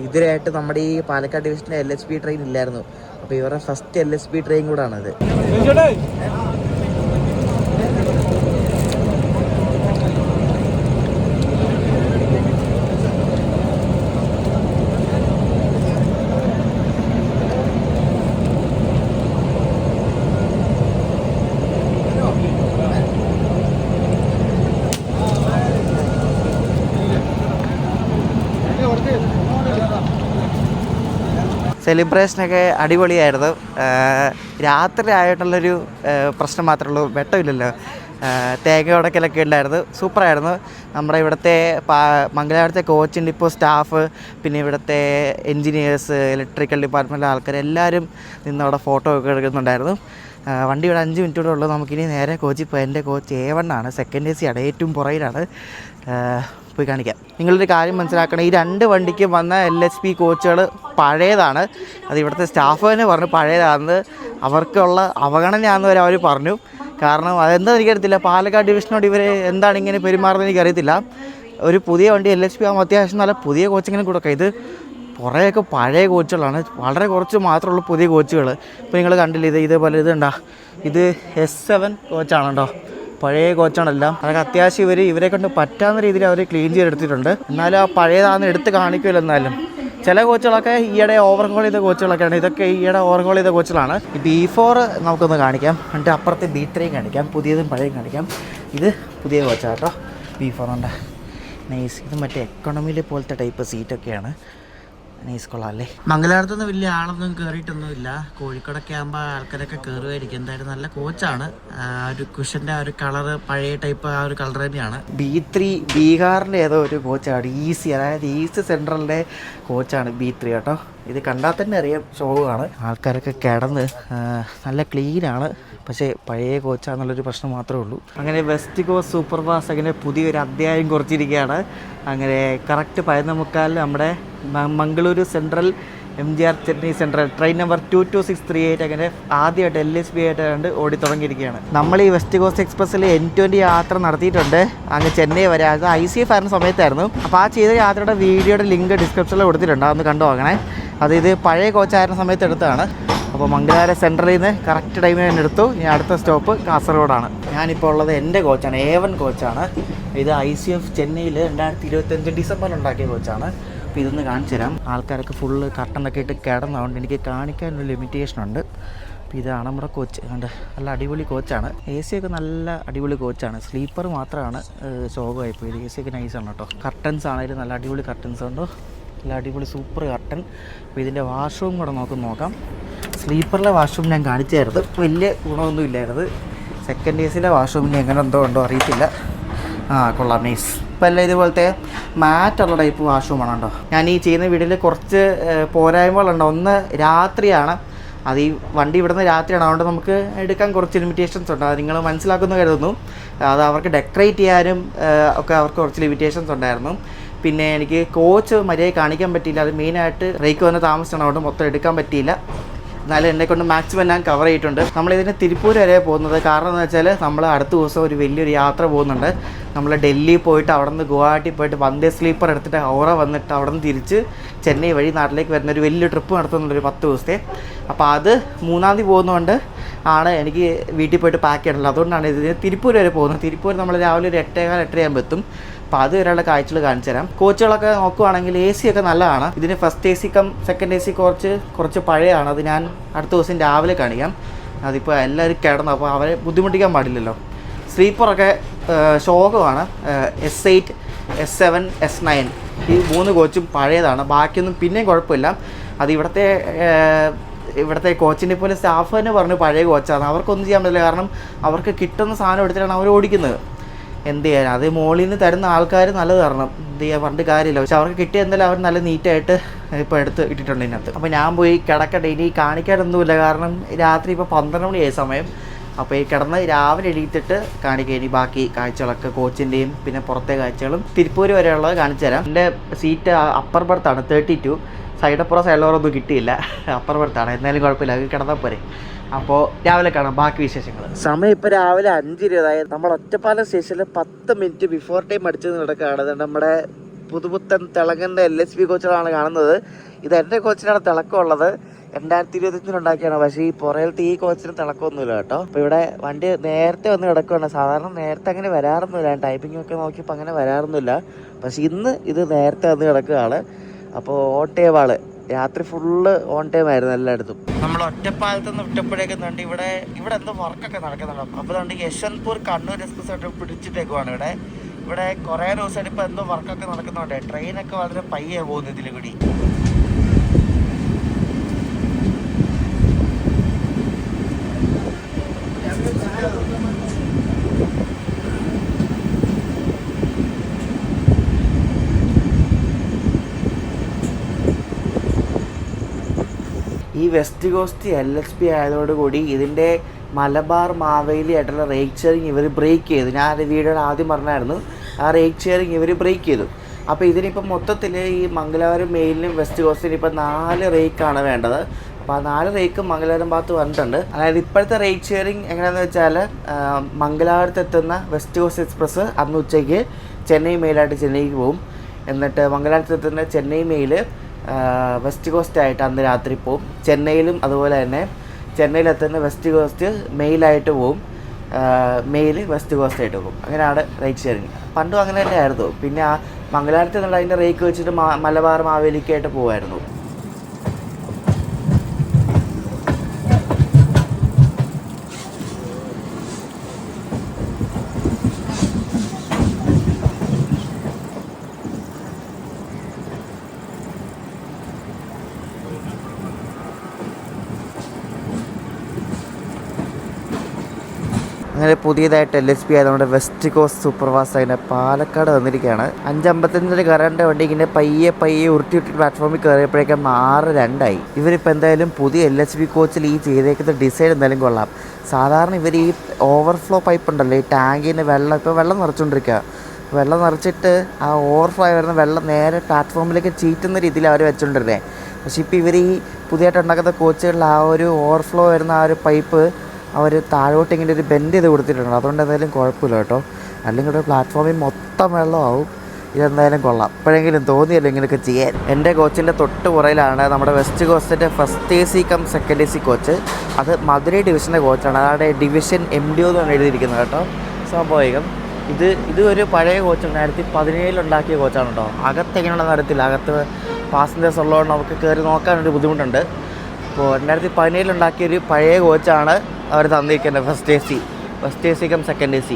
ഇതിനായിട്ട് നമ്മുടെ ഈ പാലക്കാട് ഡിവിഷൻ്റെ LHP ട്രെയിൻ ഇല്ലായിരുന്നു. അപ്പോൾ ഇവരുടെ ഫസ്റ്റ് LHP ട്രെയിൻ കൂടെ ആണത്. സെലിബ്രേഷനൊക്കെ അടിപൊളിയായിരുന്നു. രാത്രി ആയിട്ടുള്ളൊരു പ്രശ്നം മാത്രമേ ഉള്ളൂ, വെട്ടമില്ലല്ലോ. തേങ്ങ ഉടക്കലൊക്കെ ഉണ്ടായിരുന്നു, സൂപ്പറായിരുന്നു. നമ്മുടെ ഇവിടുത്തെ മംഗലാപുരത്തെ കോച്ചിൻ്റെ ഇപ്പോൾ സ്റ്റാഫ്, പിന്നെ ഇവിടുത്തെ എൻജിനീയേഴ്സ്, ഇലക്ട്രിക്കൽ ഡിപ്പാർട്ട്മെൻറ്റിലെ ആൾക്കാർ എല്ലാവരും നിന്ന് അവിടെ ഫോട്ടോ ഒക്കെ എടുക്കുന്നുണ്ടായിരുന്നു. വണ്ടി ഇവിടെ 5 മിനിറ്റ് കൂടെ ഉള്ളൂ. നമുക്കിനി നേരെ കോച്ചിൽ പോയി. എൻ്റെ കോച്ച് A1 ആണ്, സെക്കൻഡ് AC ആണ്, ഏറ്റവും പുറകിലാണ്. പോയി കാണിക്കാം. നിങ്ങളൊരു കാര്യം മനസ്സിലാക്കണം, ഈ 2 വണ്ടിക്ക് വന്ന LHP കോച്ചുകൾ പഴയതാണ്. അത് ഇവിടുത്തെ സ്റ്റാഫ് തന്നെ പറഞ്ഞു പഴയതാണെന്ന്. അവർക്കുള്ള അവഗണനയാണെന്ന് വരെ അവർ പറഞ്ഞു. കാരണം അതെന്താ എനിക്കറിയത്തില്ല, പാലക്കാട് ഡിവിഷനോട് ഇവർ എന്താണ് ഇങ്ങനെ പെരുമാറുന്നത് എനിക്കറിയത്തില്ല. ഒരു പുതിയ വണ്ടി LHP ആകുമ്പോൾ അത്യാവശ്യം നല്ല പുതിയ കോച്ചിങ്ങനെ കൊടുക്കുക. ഇത് കുറേയൊക്കെ പഴയ കോച്ചുകളാണ്, വളരെ കുറച്ച് മാത്രമേ ഉള്ളൂ പുതിയ കോച്ചുകൾ. ഇപ്പോൾ നിങ്ങൾ കണ്ടില്ല, ഇതേപോലെ ഇതുണ്ടോ, ഇത് S7 കോച്ചാണ് കേട്ടോ, പഴയ കോച്ചാണെല്ലാം. അതൊക്കെ അത്യാവശ്യം ഇവരെ കൊണ്ട് പറ്റാവുന്ന രീതിയിൽ അവർ ക്ലീൻ ചെയ്തെടുത്തിട്ടുണ്ട്. എന്നാലും ആ പഴയതാണെന്ന് എടുത്ത് കാണിക്കുമല്ലോ. എന്നാലും ചില കോച്ചുകളൊക്കെ ഈയിടെ ഓവർഹോൾ ചെയ്ത കോച്ചുകളൊക്കെയാണ്. ഇതൊക്കെ ഈയിടെ ഓവർഹോൾ ചെയ്ത കോച്ചുകളാണ്. ഈ B4 നമുക്കൊന്ന് കാണിക്കാം, എന്നിട്ട് അപ്പുറത്തെ B3 കാണിക്കാം, പുതിയതും പഴയതും കാണിക്കാം. ഇത് പുതിയ കോച്ചാണ് കേട്ടോ, B4 ഉണ്ട്. നൈസ്. ഇത് മറ്റേ എക്കോണമിയിലെ പോലത്തെ ടൈപ്പ് സീറ്റൊക്കെയാണ്. നൈസ്, കൊള്ളാം അല്ലേ. മംഗലാപുരത്തുനിന്ന് വലിയ ആളൊന്നും കയറിയിട്ടൊന്നുമില്ല. കോഴിക്കോടൊക്കെ ആകുമ്പോൾ ആൾക്കാരൊക്കെ കയറുമായിരിക്കും. എന്തായാലും നല്ല കോച്ചാണ്. ഒരു കുഷൻ്റെ ആ ഒരു കളറ് പഴയ ടൈപ്പ് ആ ഒരു കളർ തന്നെയാണ്. B3 ബീഹാറിൻ്റെ ഏതോ ഒരു കോച്ചാണ്, ഈസി, അതായത് ഈസ്റ്റ് സെൻട്രലിൻ്റെ കോച്ചാണ് B3 കേട്ടോ. ഇത് കണ്ടാൽ തന്നെ അറിയാം ഷോവാണ്. ആൾക്കാരൊക്കെ കിടന്ന് നല്ല ക്ലീനാണ്. പക്ഷേ പഴയ കോച്ചാന്നുള്ളൊരു പ്രശ്നം മാത്രമേ ഉള്ളൂ. അങ്ങനെ വെസ്റ്റ് കോസ്റ്റ് സൂപ്പർ ഫാസ്റ്റ് അങ്ങനെ പുതിയൊരു അധ്യായം കുറിച്ചിരിക്കുകയാണ്. അങ്ങനെ കറക്റ്റ് 11:45 നമ്മുടെ Mangaluru central MGR Chennai central train number 22638 അങ്ങനെ ആദ്യമായിട്ട് LHP ആയിട്ട് ഓടി തുടങ്ങിയിരിക്കുകയാണ്. നമ്മൾ ഈ വെസ്റ്റ് കോസ്റ്റ് എക്സ്പ്രസ്സിൽ N20 യാത്ര നടത്തിയിട്ടുണ്ട് അങ്ങ് ചെന്നൈ വരെ. അത് ICF ആയിരുന്ന സമയത്തായിരുന്നു. അപ്പോൾ ആ ചെയ്ത യാത്രയുടെ വീഡിയോയുടെ ലിങ്ക് ഡിസ്ക്രിപ്ഷനിൽ കൊടുത്തിട്ടുണ്ട്, അതൊന്ന് കണ്ടു നോക്കണേ. ഇത് പഴയ കോച്ചായിരുന്ന സമയത്ത് എടുത്തതാണ്. അപ്പോൾ മംഗലാപുരം സെൻട്രലിൽ നിന്ന് കറക്റ്റ് ടൈമിൽ തന്നെ എടുത്തു. ഇനി അടുത്ത സ്റ്റോപ്പ് കാസർഗോഡാണ്. ഞാനിപ്പോൾ ഉള്ളത് എൻ്റെ കോച്ചാണ്, A1 കോച്ചാണ്. ഇത് ICF ചെന്നൈയിൽ 2025 ഡിസംബറിൽ ഉണ്ടാക്കിയ കോച്ചാണ്. അപ്പോൾ ഇതൊന്ന് കാണിച്ചു തരാം. ആൾക്കാരൊക്കെ ഫുള്ള് കട്ടനൊക്കെ ഇട്ട് കിടന്നതുകൊണ്ട് എനിക്ക് കാണിക്കാനൊരു ലിമിറ്റേഷനുണ്ട്. അപ്പോൾ ഇതാണ് നമ്മുടെ കോച്ച്. കണ്ട് നല്ല അടിപൊളി കോച്ചാണ്. AC ഒക്കെ നല്ല അടിപൊളി കോച്ചാണ്. സ്ലീപ്പർ മാത്രമാണ് ശോകമായിപ്പോയത്. AC ഒക്കെ നൈസാണ് കേട്ടോ. കർട്ടൻസ് ആണെങ്കിലും നല്ല അടിപൊളി കർട്ടൻസ് ഉണ്ടോ, നല്ല അടിപൊളി സൂപ്പർ കർട്ടൻ. അപ്പോൾ ഇതിൻ്റെ വാഷ്റൂം കൂടെ നോക്കാം. സ്ലീപ്പറിലെ വാഷ്റൂം ഞാൻ കാണിച്ചായിരുന്നു, വലിയ ഗുണമൊന്നും ഇല്ലായിരുന്നു. സെക്കൻഡ് AC വാഷ്റൂമിന് എങ്ങനെ ഉണ്ടോ അറിയത്തില്ല. കൊള്ളാം, നൈസ്. ഇപ്പോൾ എല്ലാം ഇതുപോലത്തെ മാറ്റുള്ള ടൈപ്പ് വാഷ്റൂമാണ് കേട്ടോ. ഞാൻ ഈ ചെയ്യുന്ന വീഡിയോയിൽ കുറച്ച് പോരായ്മകളുണ്ട്. ഒന്ന് രാത്രിയാണ്, അത് ഈ വണ്ടി ഇവിടുന്ന് രാത്രിയാണ്, അതുകൊണ്ട് നമുക്ക് എടുക്കാൻ കുറച്ച് ലിമിറ്റേഷൻസ് ഉണ്ട്. അത് നിങ്ങൾ മനസ്സിലാക്കുന്നു കരുതുന്നു. അത് അവർക്ക് ഡെക്കറേറ്റ് ചെയ്യാനും ഒക്കെ അവർക്ക് കുറച്ച് ലിമിറ്റേഷൻസ് ഉണ്ടായിരുന്നു. പിന്നെ എനിക്ക് കോച്ച് മര്യാദ കാണിക്കാൻ പറ്റിയില്ല. അത് മെയിനായിട്ട് റേക്ക് വന്ന് താമസിച്ചാണ്, അതുകൊണ്ട് മൊത്തം എടുക്കാൻ പറ്റിയില്ല. എന്നാലും എന്നെക്കൊണ്ട് മാക്സിമം ഞാൻ കവർ ചെയ്തിട്ടുണ്ട്. നമ്മളിതിന് തിരുപ്പൂർ വരെ പോകുന്നത് കാരണം എന്ന് വെച്ചാൽ നമ്മൾ അടുത്ത ദിവസം ഒരു വലിയൊരു യാത്ര പോകുന്നുണ്ട്. നമ്മൾ ഡൽഹി പോയിട്ട് അവിടെ നിന്ന് ഗുവാഹട്ടി പോയിട്ട് വന്ദേ സ്ലീപ്പർ എടുത്തിട്ട് ഹൗറ വന്നിട്ട് അവിടെ നിന്ന് തിരിച്ച് ചെന്നൈ വഴി നാട്ടിലേക്ക് വരുന്ന ഒരു വലിയ ട്രിപ്പ് നടത്തുന്നുണ്ട്, ഒരു 10 ദിവസത്തെ. അപ്പോൾ അത് 3-ാം തീയതി പോകുന്നതുകൊണ്ട് ആണ് എനിക്ക് വീട്ടിൽ പോയിട്ട് പാക്ക് ചെയ്യണമല്ലോ. അതുകൊണ്ടാണ് ഇതിന് തിരുപ്പൂർ വരെ പോകുന്നത്. തിരുപ്പൂർ നമ്മൾ രാവിലെ ഒരു 8:15 ആകുമ്പോൾ എത്തും. അപ്പോൾ അത് വരെയുള്ള കാഴ്ചകൾ കാണിച്ചു തരാം. കോച്ചുകളൊക്കെ നോക്കുവാണെങ്കിൽ AC ഒക്കെ നല്ലതാണ്. ഇതിന് ഫസ്റ്റ് AC സെക്കൻഡ് AC കുറച്ച് പഴയതാണ്. അത് ഞാൻ അടുത്ത ദിവസം രാവിലെ കാണിക്കാം. അതിപ്പോൾ എല്ലാവരും കിടന്നു, അപ്പോൾ അവരെ ബുദ്ധിമുട്ടിക്കാൻ പാടില്ലല്ലോ. സ്ലീപ്പറൊക്കെ ശോകമാണ്. S8, S7, S9 ഈ 3 കോച്ചും പഴയതാണ്. ബാക്കിയൊന്നും പിന്നെയും കുഴപ്പമില്ല. അത് ഇവിടുത്തെ കോച്ചിനെ പോലെ സ്റ്റാഫ് തന്നെ പറഞ്ഞു പഴയ കോച്ചാണ്. അവർക്കൊന്നും ചെയ്യാൻ പറ്റില്ല, കാരണം അവർക്ക് കിട്ടുന്ന സാധനം എടുത്തിട്ടാണ് അവർ ഓടിക്കുന്നത്. എന്ത് ചെയ്യാൻ, അത് മോളിൽ നിന്ന് തരുന്ന ആൾക്കാർ നല്ലത് തരണം, എന്ത് ചെയ്യാൻ പറഞ്ഞിട്ട് കാര്യമില്ല. പക്ഷെ അവർക്ക് കിട്ടിയ എന്തായാലും അവർ നല്ല നീറ്റായിട്ട് ഇപ്പോൾ എടുത്ത് ഇട്ടിട്ടുണ്ട് ഇതിനകത്ത്. അപ്പോൾ ഞാൻ പോയി കിടക്കട്ടെ, ഇനി കാണിക്കാനൊന്നുമില്ല, കാരണം രാത്രി ഇപ്പോൾ 12 മണിയായ സമയം. അപ്പോൾ ഈ കിടന്ന് രാവിലെ എഴുതിയിട്ട് കാണിക്കുക ഇനി ബാക്കി കാഴ്ചകളൊക്കെ, കോച്ചിൻ്റെയും പിന്നെ പുറത്തെ കാഴ്ചകളും. തിരുപ്പൂർ വരെയുള്ളത് കാണിച്ചു തരാം. എൻ്റെ സീറ്റ് അപ്പർ ബർത്താണ്, 32. സൈഡപ്പുറം സൈഡിലോറൊന്നും കിട്ടിയില്ല, അപ്പർ ബർത്താണ്. എന്നാലും കുഴപ്പമില്ല, അത് കിടന്നാൽ പോരെ. അപ്പോൾ രാവിലെ കാണാം ബാക്കി വിശേഷങ്ങൾ. സമയം ഇപ്പോൾ രാവിലെ 5:20. നമ്മൾ ഒറ്റപ്പാലം സ്റ്റേഷനിൽ 10 മിനിറ്റ് ബിഫോർ ടൈം അടിച്ച് നടക്കുകയാണ്. നമ്മുടെ പുതുപുത്തൻ തിളങ്ങുന്ന LHP കോച്ചുകളാണ് കാണുന്നത്. ഇത് എൻ്റെ കോച്ചിനാണ് തിളക്കമുള്ളത്. 2025 ഉണ്ടാക്കിയാണ്. പക്ഷേ ഈ പുറയിലത്തെ ഈ കോച്ചിന് തിളക്കമൊന്നുമില്ല കേട്ടോ. അപ്പോൾ ഇവിടെ വണ്ടി നേരത്തെ വന്ന് കിടക്കുകയാണ്. സാധാരണ നേരത്തെ അങ്ങനെ വരാറൊന്നുമില്ല. ടൈപ്പിംഗ് ഒക്കെ നോക്കിയപ്പോൾ അങ്ങനെ വരാറൊന്നുമില്ല. പക്ഷേ ഇന്ന് ഇത് നേരത്തെ വന്ന് കിടക്കുകയാണ്. അപ്പോൾ ഓൺ ടൈം ആള്, രാത്രി ഫുള്ള് ഓൺ ടൈം ആയിരുന്നു എല്ലായിടത്തും. നമ്മൾ ഒറ്റപ്പാലത്ത് നിന്ന് വിട്ടപ്പോഴേക്കുന്നുണ്ട് ഇവിടെ എന്തോ വർക്കൊക്കെ നടക്കുന്നുണ്ട്. അപ്പോൾ അതുകൊണ്ട് യശ്വന്ത്പൂർ കണ്ണൂർ എക്സ്പ്രസ് ആയിട്ട് പിടിച്ചിട്ടേക്കുവാണ്. ഇവിടെ കുറേ ദിവസമായിട്ട് ഇപ്പോൾ എന്തോ വർക്കൊക്കെ നടക്കുന്നുണ്ട്. ട്രെയിനൊക്കെ വളരെ പയ്യെ പോകുന്നു ഇതിൽ കൂടി. ഈ വെസ്റ്റ് കോസ്റ്റ് LHB ആയതോടുകൂടി ഇതിൻ്റെ മലബാർ മാവേലി ആയിട്ടുള്ള റേറ്റ് ഷെയറിങ് ഇവർ ബ്രേക്ക് ചെയ്തു. ഞാൻ അത് വീഡിയോയുടെ ആദ്യം പറഞ്ഞായിരുന്നു, ആ റേറ്റ് ഷെയറിങ് ഇവർ ബ്രേക്ക് ചെയ്തു. അപ്പോൾ ഇതിനിപ്പം മൊത്തത്തിൽ ഈ മംഗലാപുരം മെയിലിനും വെസ്റ്റ് കോസ്റ്റിനും ഇപ്പം 4 റേക്കാണ് വേണ്ടത്. അപ്പോൾ ആ 4 റേക്കും മംഗലാപുരം ഭാഗത്ത് വന്നിട്ടുണ്ട്. അതായത് ഇപ്പോഴത്തെ റേറ്റ് ഷെയറിങ് എങ്ങനെയാണെന്ന് വെച്ചാൽ മംഗലാപുരത്ത് എത്തുന്ന വെസ്റ്റ് കോസ്റ്റ് എക്സ്പ്രസ് അന്ന് ഉച്ചയ്ക്ക് ചെന്നൈ മെയിലായിട്ട് ചെന്നൈക്ക് പോകും. എന്നിട്ട് മംഗലാപുരത്ത് എത്തുന്ന ചെന്നൈ മെയിൽ വെസ്റ്റ് കോസ്റ്റ് ആയിട്ട് അന്ന് രാത്രി പോവും. ചെന്നൈയിലും അതുപോലെ തന്നെ ചെന്നൈയിലെത്തുന്ന വെസ്റ്റ് കോസ്റ്റ് മെയിലായിട്ട് പോവും, മെയിൽ വെസ്റ്റ് കോസ്റ്റ് ആയിട്ട് പോകും. അങ്ങനെയാണ് റേറ്റ് ഷെയറിങ്. പണ്ടും അങ്ങനെ തന്നെ ആയിരുന്നു. പിന്നെ ആ മംഗലാപുരത്ത് നിന്നുള്ള അതിൻ്റെ റേക്ക് വെച്ചിട്ട് മലബാർ മാവേലിക്കായിട്ട് പോകുമായിരുന്നു. അങ്ങനെ പുതിയതായിട്ട് LHB ആയതുകൊണ്ട് വെസ്റ്റ് കോസ്റ്റ് സൂപ്പർ ഫാസ്റ്റ് അതിൻ്റെ പാലക്കാട് വന്നിരിക്കുകയാണ്. 5:55 കയറേണ്ട വണ്ടി ഇങ്ങനെ പയ്യെ ഉരുട്ടി പ്ലാറ്റ്ഫോമിൽ കയറിയപ്പോഴേക്കും 6:02 ഇവരിപ്പോൾ എന്തായാലും പുതിയ LHB കോച്ചിൽ ഈ ചെയ്തേക്കുന്ന ഡിസൈൻ എന്തായാലും കൊള്ളാം. സാധാരണ ഇവർ ഈ ഓവർഫ്ലോ പൈപ്പ് ഉണ്ടല്ലോ, ഈ ടാങ്കിന് വെള്ളം നിറച്ചുകൊണ്ടിരിക്കുക. വെള്ളം നിറച്ചിട്ട് ആ ഓവർഫ്ലോ ആയി വരുന്ന വെള്ളം നേരെ പ്ലാറ്റ്ഫോമിലേക്ക് ചീറ്റുന്ന രീതിയിൽ അവർ വെച്ചുകൊണ്ടിരുന്നത്. പക്ഷേ ഇപ്പോൾ ഇവർ ഈ പുതിയതായിട്ട് ഉണ്ടാക്കുന്ന കോച്ചുകളിൽ ആ ഒരു ഓവർഫ്ലോ വരുന്ന ആ ഒരു പൈപ്പ് അവർ താഴോട്ട് ഇങ്ങനെ ഒരു ബെൻഡ് ചെയ്ത് കൊടുത്തിട്ടുണ്ട്. അതുകൊണ്ട് എന്തായാലും കുഴപ്പമില്ല കേട്ടോ. അല്ലെങ്കിൽ ഇവിടെ പ്ലാറ്റ്ഫോമിൽ മൊത്തം വെള്ളമാവും. ഇതെന്തായാലും കൊള്ളാം. എപ്പോഴെങ്കിലും തോന്നിയല്ലോ ഇങ്ങനെയൊക്കെ ചെയ്യാൻ. എൻ്റെ കോച്ചിൻ്റെ തൊട്ട് പുറയിലാണ് നമ്മുടെ വെസ്റ്റ് കോസ്റ്റിൻ്റെ first AC cum second AC coach. അത് മധുരൈ ഡിവിഷൻ്റെ കോച്ചാണ്. അതാണ് ഡിവിഷൻ MDO എന്നാണ് എഴുതിയിരിക്കുന്നത് കേട്ടോ. സ്വാഭാവികം. ഇത് ഒരു പഴയ കോച്ചാണ്, 2017 ഉണ്ടാക്കിയ കോച്ചാണ് കേട്ടോ. അകത്ത് എങ്ങനെയാണെന്ന് അറിയത്തില്ല. അകത്ത് പാസഞ്ചേഴ്സ് ഉള്ളതുകൊണ്ട് നമുക്ക് കയറി നോക്കാനൊരു ബുദ്ധിമുട്ടുണ്ട്. അപ്പോൾ 2017 ഉണ്ടാക്കിയൊരു പഴയ കോച്ചാണ് അവർ തന്നിരിക്കുന്നത്. First AC cum second AC.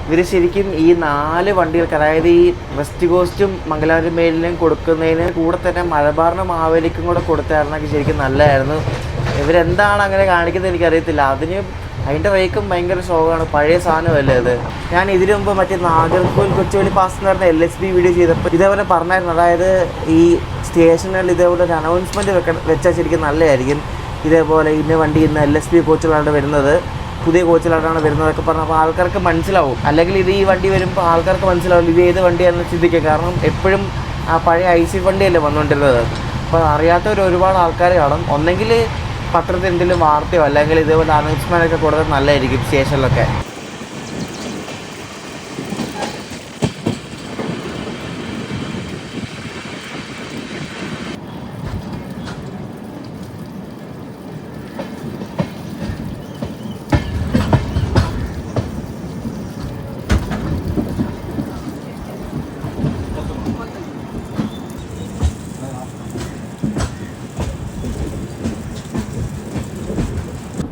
ഇവർ ശരിക്കും ഈ 4 വണ്ടികൾക്ക്, അതായത് ഈ വെസ്റ്റ് കോസ്റ്റും മംഗലാപുരം മെയിലിനും കൊടുക്കുന്നതിന് കൂടെ തന്നെ മലബാറിനും മാവേലിക്കും കൂടെ കൊടുത്തായിരുന്നെങ്കിൽ ശരിക്കും നല്ലതായിരുന്നു. ഇവരെന്താണ് അങ്ങനെ കാണിക്കുന്നത് എനിക്കറിയത്തില്ല. അതിൻ്റെ റേക്കും ഭയങ്കര ഷോക്കാണ്. പഴയ സാധനമല്ലേ അത്. ഞാൻ ഇതിനു മുമ്പ് മറ്റേ നാഗർകോവിൽ കൊച്ചുവേളി പാസ് എന്ന് പറഞ്ഞ LHB വീഡിയോ ചെയ്തപ്പോൾ ഇതേപോലെ പറഞ്ഞായിരുന്നു. അതായത് ഈ സ്റ്റേഷനുകളിൽ ഇതേപോലെ ഒരു അനൗൺസ്മെൻറ്റ് വെച്ചാൽ ശരിക്കും നല്ലതായിരിക്കും. ഇതേപോലെ ഇന്ന വണ്ടി ഇന്ന് LHB കോച്ചുകളാണ് വരുന്നത്, പുതിയ കോച്ചിലായിട്ടാണ് വരുന്നതൊക്കെ പറഞ്ഞപ്പോൾ ആൾക്കാർക്ക് മനസ്സിലാവും. അല്ലെങ്കിൽ ഈ വണ്ടി വരുമ്പോൾ ആൾക്കാർക്ക് മനസ്സിലാവും ഇത് ഏത് വണ്ടിയാണെന്ന് ചിന്തിക്കുക. കാരണം എപ്പോഴും ആ പഴയ IC വണ്ടിയല്ലേ വന്നുകൊണ്ടിരുന്നത്. അപ്പോൾ അറിയാത്തവർ ഒരുപാട് ആൾക്കാർ കാണും. ഒന്നെങ്കിൽ പത്രത്തിൽ എന്തെങ്കിലും വാർത്തയോ അല്ലെങ്കിൽ ഇതേപോലെ അനൗൺസ്മെൻ്റ് ഒക്കെ കൊടുത്താൽ നല്ലതായിരിക്കും സ്റ്റേഷനിലൊക്കെ.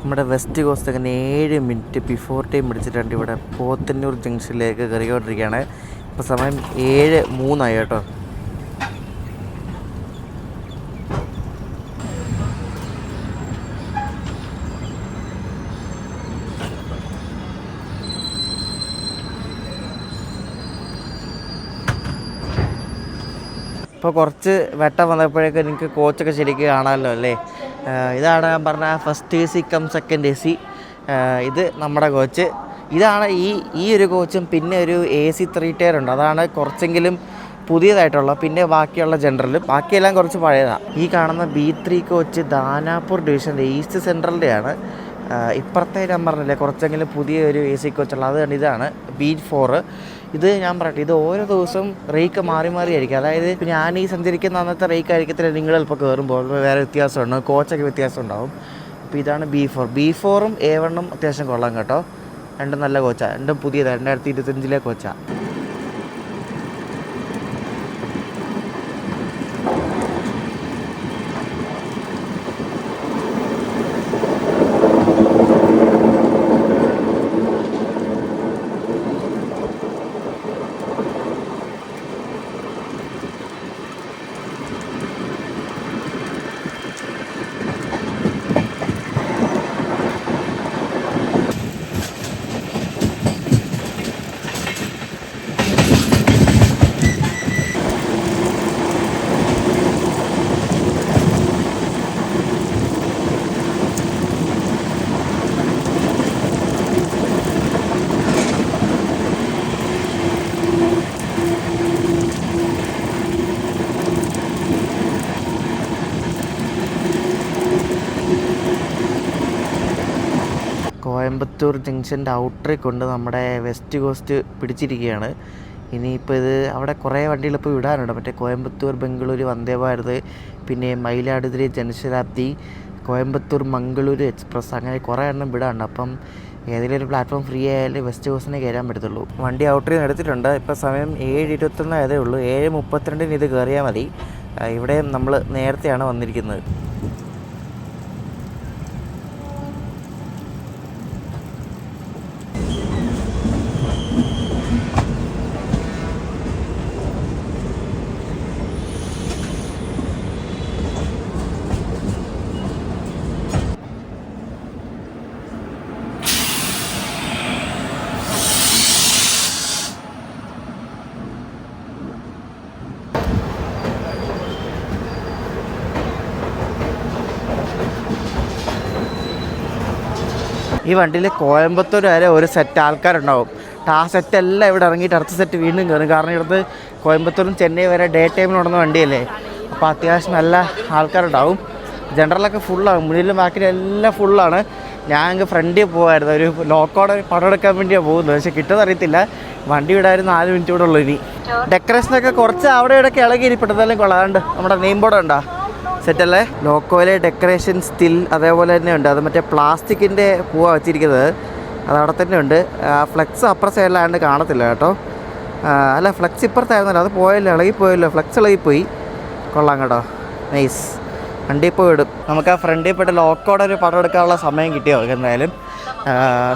നമ്മുടെ വെസ്റ്റ് കോസ്റ്റ് അങ്ങനെ 7 മിനിറ്റ് ബിഫോർ ടൈം പിടിച്ചിട്ടുണ്ട്. ഇവിടെ പോത്തന്നൂർ ജംഗ്ഷനിലേക്ക് കയറിക്കൊണ്ടിരിക്കുകയാണ്. ഇപ്പോൾ സമയം 7:03 കേട്ടോ. ഇപ്പോൾ കുറച്ച് വെട്ടം വന്നപ്പോഴേക്കും നിങ്ങൾക്ക് കോച്ചൊക്കെ ശരിക്കും കാണാമല്ലോ അല്ലേ. ഇതാണ് ഞാൻ പറഞ്ഞ first AC cum second AC. ഇത് നമ്മുടെ കോച്ച്. ഇതാണ് ഈ ഒരു കോച്ചും പിന്നെ ഒരു AC 3 ടയർ ഉണ്ട്. അതാണ് കുറച്ചെങ്കിലും പുതിയതായിട്ടുള്ള. പിന്നെ ബാക്കിയുള്ള ജനറലും ബാക്കിയെല്ലാം കുറച്ച് പഴയതാണ്. ഈ കാണുന്ന B3 കോച്ച് ദാനാപൂർ ഡിവിഷൻ്റെ ഈസ്റ്റ് സെൻട്രലിൻ്റെയാണ്. ഇപ്പുറത്തെ ഞാൻ പറഞ്ഞില്ലേ കുറച്ചെങ്കിലും പുതിയ ഒരു AC കോച്ചുള്ള അത് ഇതാണ് B4. ഇത് ഞാൻ പറയട്ടെ, ഇത് ഓരോ ദിവസവും റേക്ക് മാറി മാറിയായിരിക്കും. അതായത് ഇപ്പോൾ ഞാൻ ഈ സഞ്ചരിക്കുന്ന അന്നത്തെ റേക്ക് ആയിരിക്കത്തില്ല നിങ്ങൾ ചിലപ്പോൾ കയറുമ്പോൾ വേറെ വ്യത്യാസമുണ്ട്, കോച്ചൊക്കെ വ്യത്യാസം ഉണ്ടാവും. അപ്പോൾ ഇതാണ് B4ഉം A1ഉം അത്യാവശ്യം കൊള്ളാം കേട്ടോ. രണ്ടും നല്ല കോച്ചാണ്, രണ്ടും പുതിയതാണ്, 2025 കോച്ചാണ്. കോയമ്പത്തൂർ ജംഗ്ഷൻ്റെ ഔട്ടറിൽ കൊണ്ട് നമ്മുടെ വെസ്റ്റ് കോസ്റ്റ് പിടിച്ചിരിക്കുകയാണ്. ഇനിയിപ്പോൾ ഇത് അവിടെ കുറേ വണ്ടികളിപ്പോൾ വിടാനുണ്ട്. മറ്റേ കോയമ്പത്തൂർ ബംഗളൂരു വന്ദേ ഭാരത്, പിന്നെ മയിലാടുതുறை ജനശതാബ്ദി, കോയമ്പത്തൂർ മംഗളൂരു എക്സ്പ്രസ്, അങ്ങനെ കുറേ എണ്ണം വിടാനുണ്ട്. അപ്പം ഏതെങ്കിലും ഒരു പ്ലാറ്റ്ഫോം ഫ്രീ ആയാലും വെസ്റ്റ് കോസ്റ്റിനെ കയറാൻ പറ്റത്തുള്ളൂ. വണ്ടി ഔട്ടറിൽ നിന്ന് എടുത്തിട്ടുണ്ട്. ഇപ്പോൾ സമയം 7:21 ആയതേ ഉള്ളൂ. 7:32 ഇത് കയറിയാൽ മതി. ഇവിടെ നമ്മൾ നേരത്തെയാണ് വന്നിരിക്കുന്നത്. ഈ വണ്ടിയിൽ കോയമ്പത്തൂർ വരെ ഒരു സെറ്റ് ആൾക്കാരുണ്ടാവും. ആ സെറ്റെല്ലാം ഇവിടെ ഇറങ്ങിയിട്ട് അടുത്ത സെറ്റ് വീണ്ടും കയറും. കാരണം ഇവിടുത്തെ കോയമ്പത്തൂരും ചെന്നൈ വരെ ഡേ ടൈമിൽ ഓടുന്ന വണ്ടിയല്ലേ. അപ്പോൾ അത്യാവശ്യം നല്ല ആൾക്കാരുണ്ടാവും. ജനറലൊക്കെ ഫുള്ളാണ്, മുന്നിലും ബാക്കിലും എല്ലാം ഫുള്ളാണ്. ഞാൻ അങ്ങ് ഫ്രണ്ടിൽ പോകുമായിരുന്നു, ഒരു ലോക്കോടെ പടം എടുക്കാൻ വേണ്ടിയാണ് പോകുന്നത്. പക്ഷേ കിട്ടുമെന്ന് അറിയത്തില്ല. വണ്ടി വിടായിരുന്നു 4 മിനിറ്റ് കൂടെ ഉള്ളൂ. ഇനി ഡെക്കറേഷനൊക്കെ കുറച്ച് അവിടെ ഇവിടെയൊക്കെ ഇളകി ഇരിപ്പെട്ടതായാലും കൊള്ളാണ്ട്. നമ്മുടെ നെയിം ബോർഡ് ഉണ്ടോ സെറ്റല്ലേ. ലോക്കോയിലെ ഡെക്കറേഷൻ സ്റ്റിൽ അതേപോലെ തന്നെ ഉണ്ട്. അത് മറ്റേ പ്ലാസ്റ്റിക്കിൻ്റെ പൂവാണ് വെച്ചിരിക്കുന്നത്, അത് അവിടെ തന്നെ ഉണ്ട്. ഫ്ലെക്സ് അപ്പുറ സൈഡിലായതുകൊണ്ട് കാണത്തില്ല കേട്ടോ. അല്ല, ഫ്ലെക്സ് ഇപ്പുറത്തായിരുന്നല്ലോ, അത് പോയല്ലോ, ഇളകിപ്പോയല്ലോ. ഫ്ലെക്സ് ഇളകിപ്പോയി. കൊള്ളാം കേട്ടോ, നൈസ്. വണ്ടിയിൽ പോയി ഇടും. നമുക്ക് ആ ഫ്രണ്ടിൽ പോയിട്ട് ലോക്കോടെ ഒരു പടം എടുക്കാനുള്ള സമയം കിട്ടിയോ എന്തായാലും.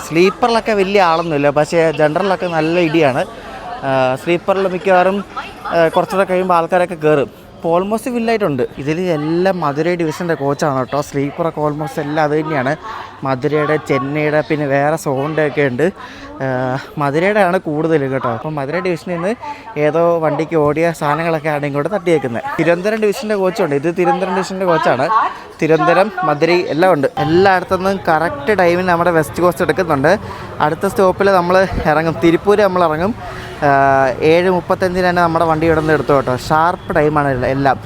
സ്ലീപ്പറിലൊക്കെ വലിയ ആളൊന്നുമില്ല, പക്ഷേ ജനറലൊക്കെ നല്ല ഇടിയാണ്. സ്ലീപ്പറിൽ മിക്കവാറും കുറച്ചുകൂടെ കഴിയുമ്പോൾ ആൾക്കാരൊക്കെ കയറും. ഇപ്പോൾ ഓൾമോസ്റ്റ് ഫില്ലായിട്ടുണ്ട്. ഇതിൽ എല്ലാം മധുരൈ ഡിവിഷൻ്റെ കോച്ചാണ് കേട്ടോ. സ്ലീപ്പറൊക്കെ ഓൾമോസ്റ്റ് എല്ലാം അത് തന്നെയാണ്. മധുരയുടെ, ചെന്നൈയുടെ, പിന്നെ വേറെ സോണിൻ്റെ ഒക്കെ ഉണ്ട്. മധുരയുടെ ആണ് കൂടുതൽ കേട്ടോ. അപ്പം മധുരൈ ഡിവിഷനിൽ നിന്ന് ഏതോ വണ്ടിക്ക് ഓടിയ സാധനങ്ങളൊക്കെ ആണ് ഇങ്ങോട്ട് തട്ടിയേക്കുന്നത്. തിരുവനന്തപുരം ഡിവിഷൻ്റെ കോച്ചുണ്ട്. ഇത് തിരുവനന്തപുരം ഡിവിഷൻ്റെ കോച്ചാണ്. തിരുവനന്തപുരം, മധുരൈ എല്ലാം ഉണ്ട്. എല്ലായിടത്തുനിന്നും കറക്റ്റ് ടൈമിന് നമ്മുടെ വെസ്റ്റ് കോസ്റ്റ് എടുക്കുന്നുണ്ട്. അടുത്ത സ്റ്റോപ്പിൽ നമ്മൾ ഇറങ്ങും, തിരുപ്പൂർ നമ്മൾ ഇറങ്ങും. 7:35 നമ്മുടെ വണ്ടി ഇവിടെ നിന്ന് എടുത്തു കേട്ടോ. ഷാർപ്പ് ടൈമാണ് എല്ലാം.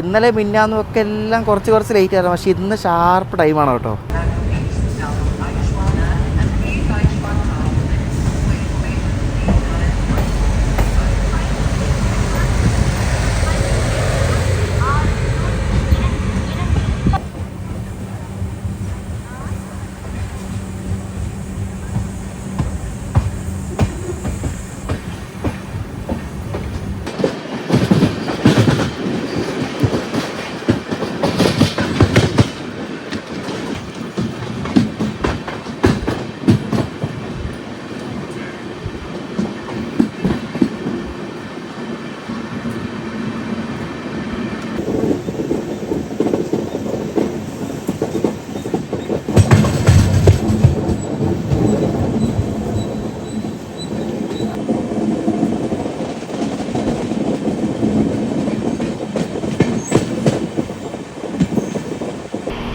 ഇന്നലെ മിന്നാന്നും ഒക്കെ എല്ലാം കുറച്ച് ലേറ്റ് ആയിരുന്നു, പക്ഷേ ഇന്ന് ഷാർപ്പ് ടൈമാണ് കേട്ടോ.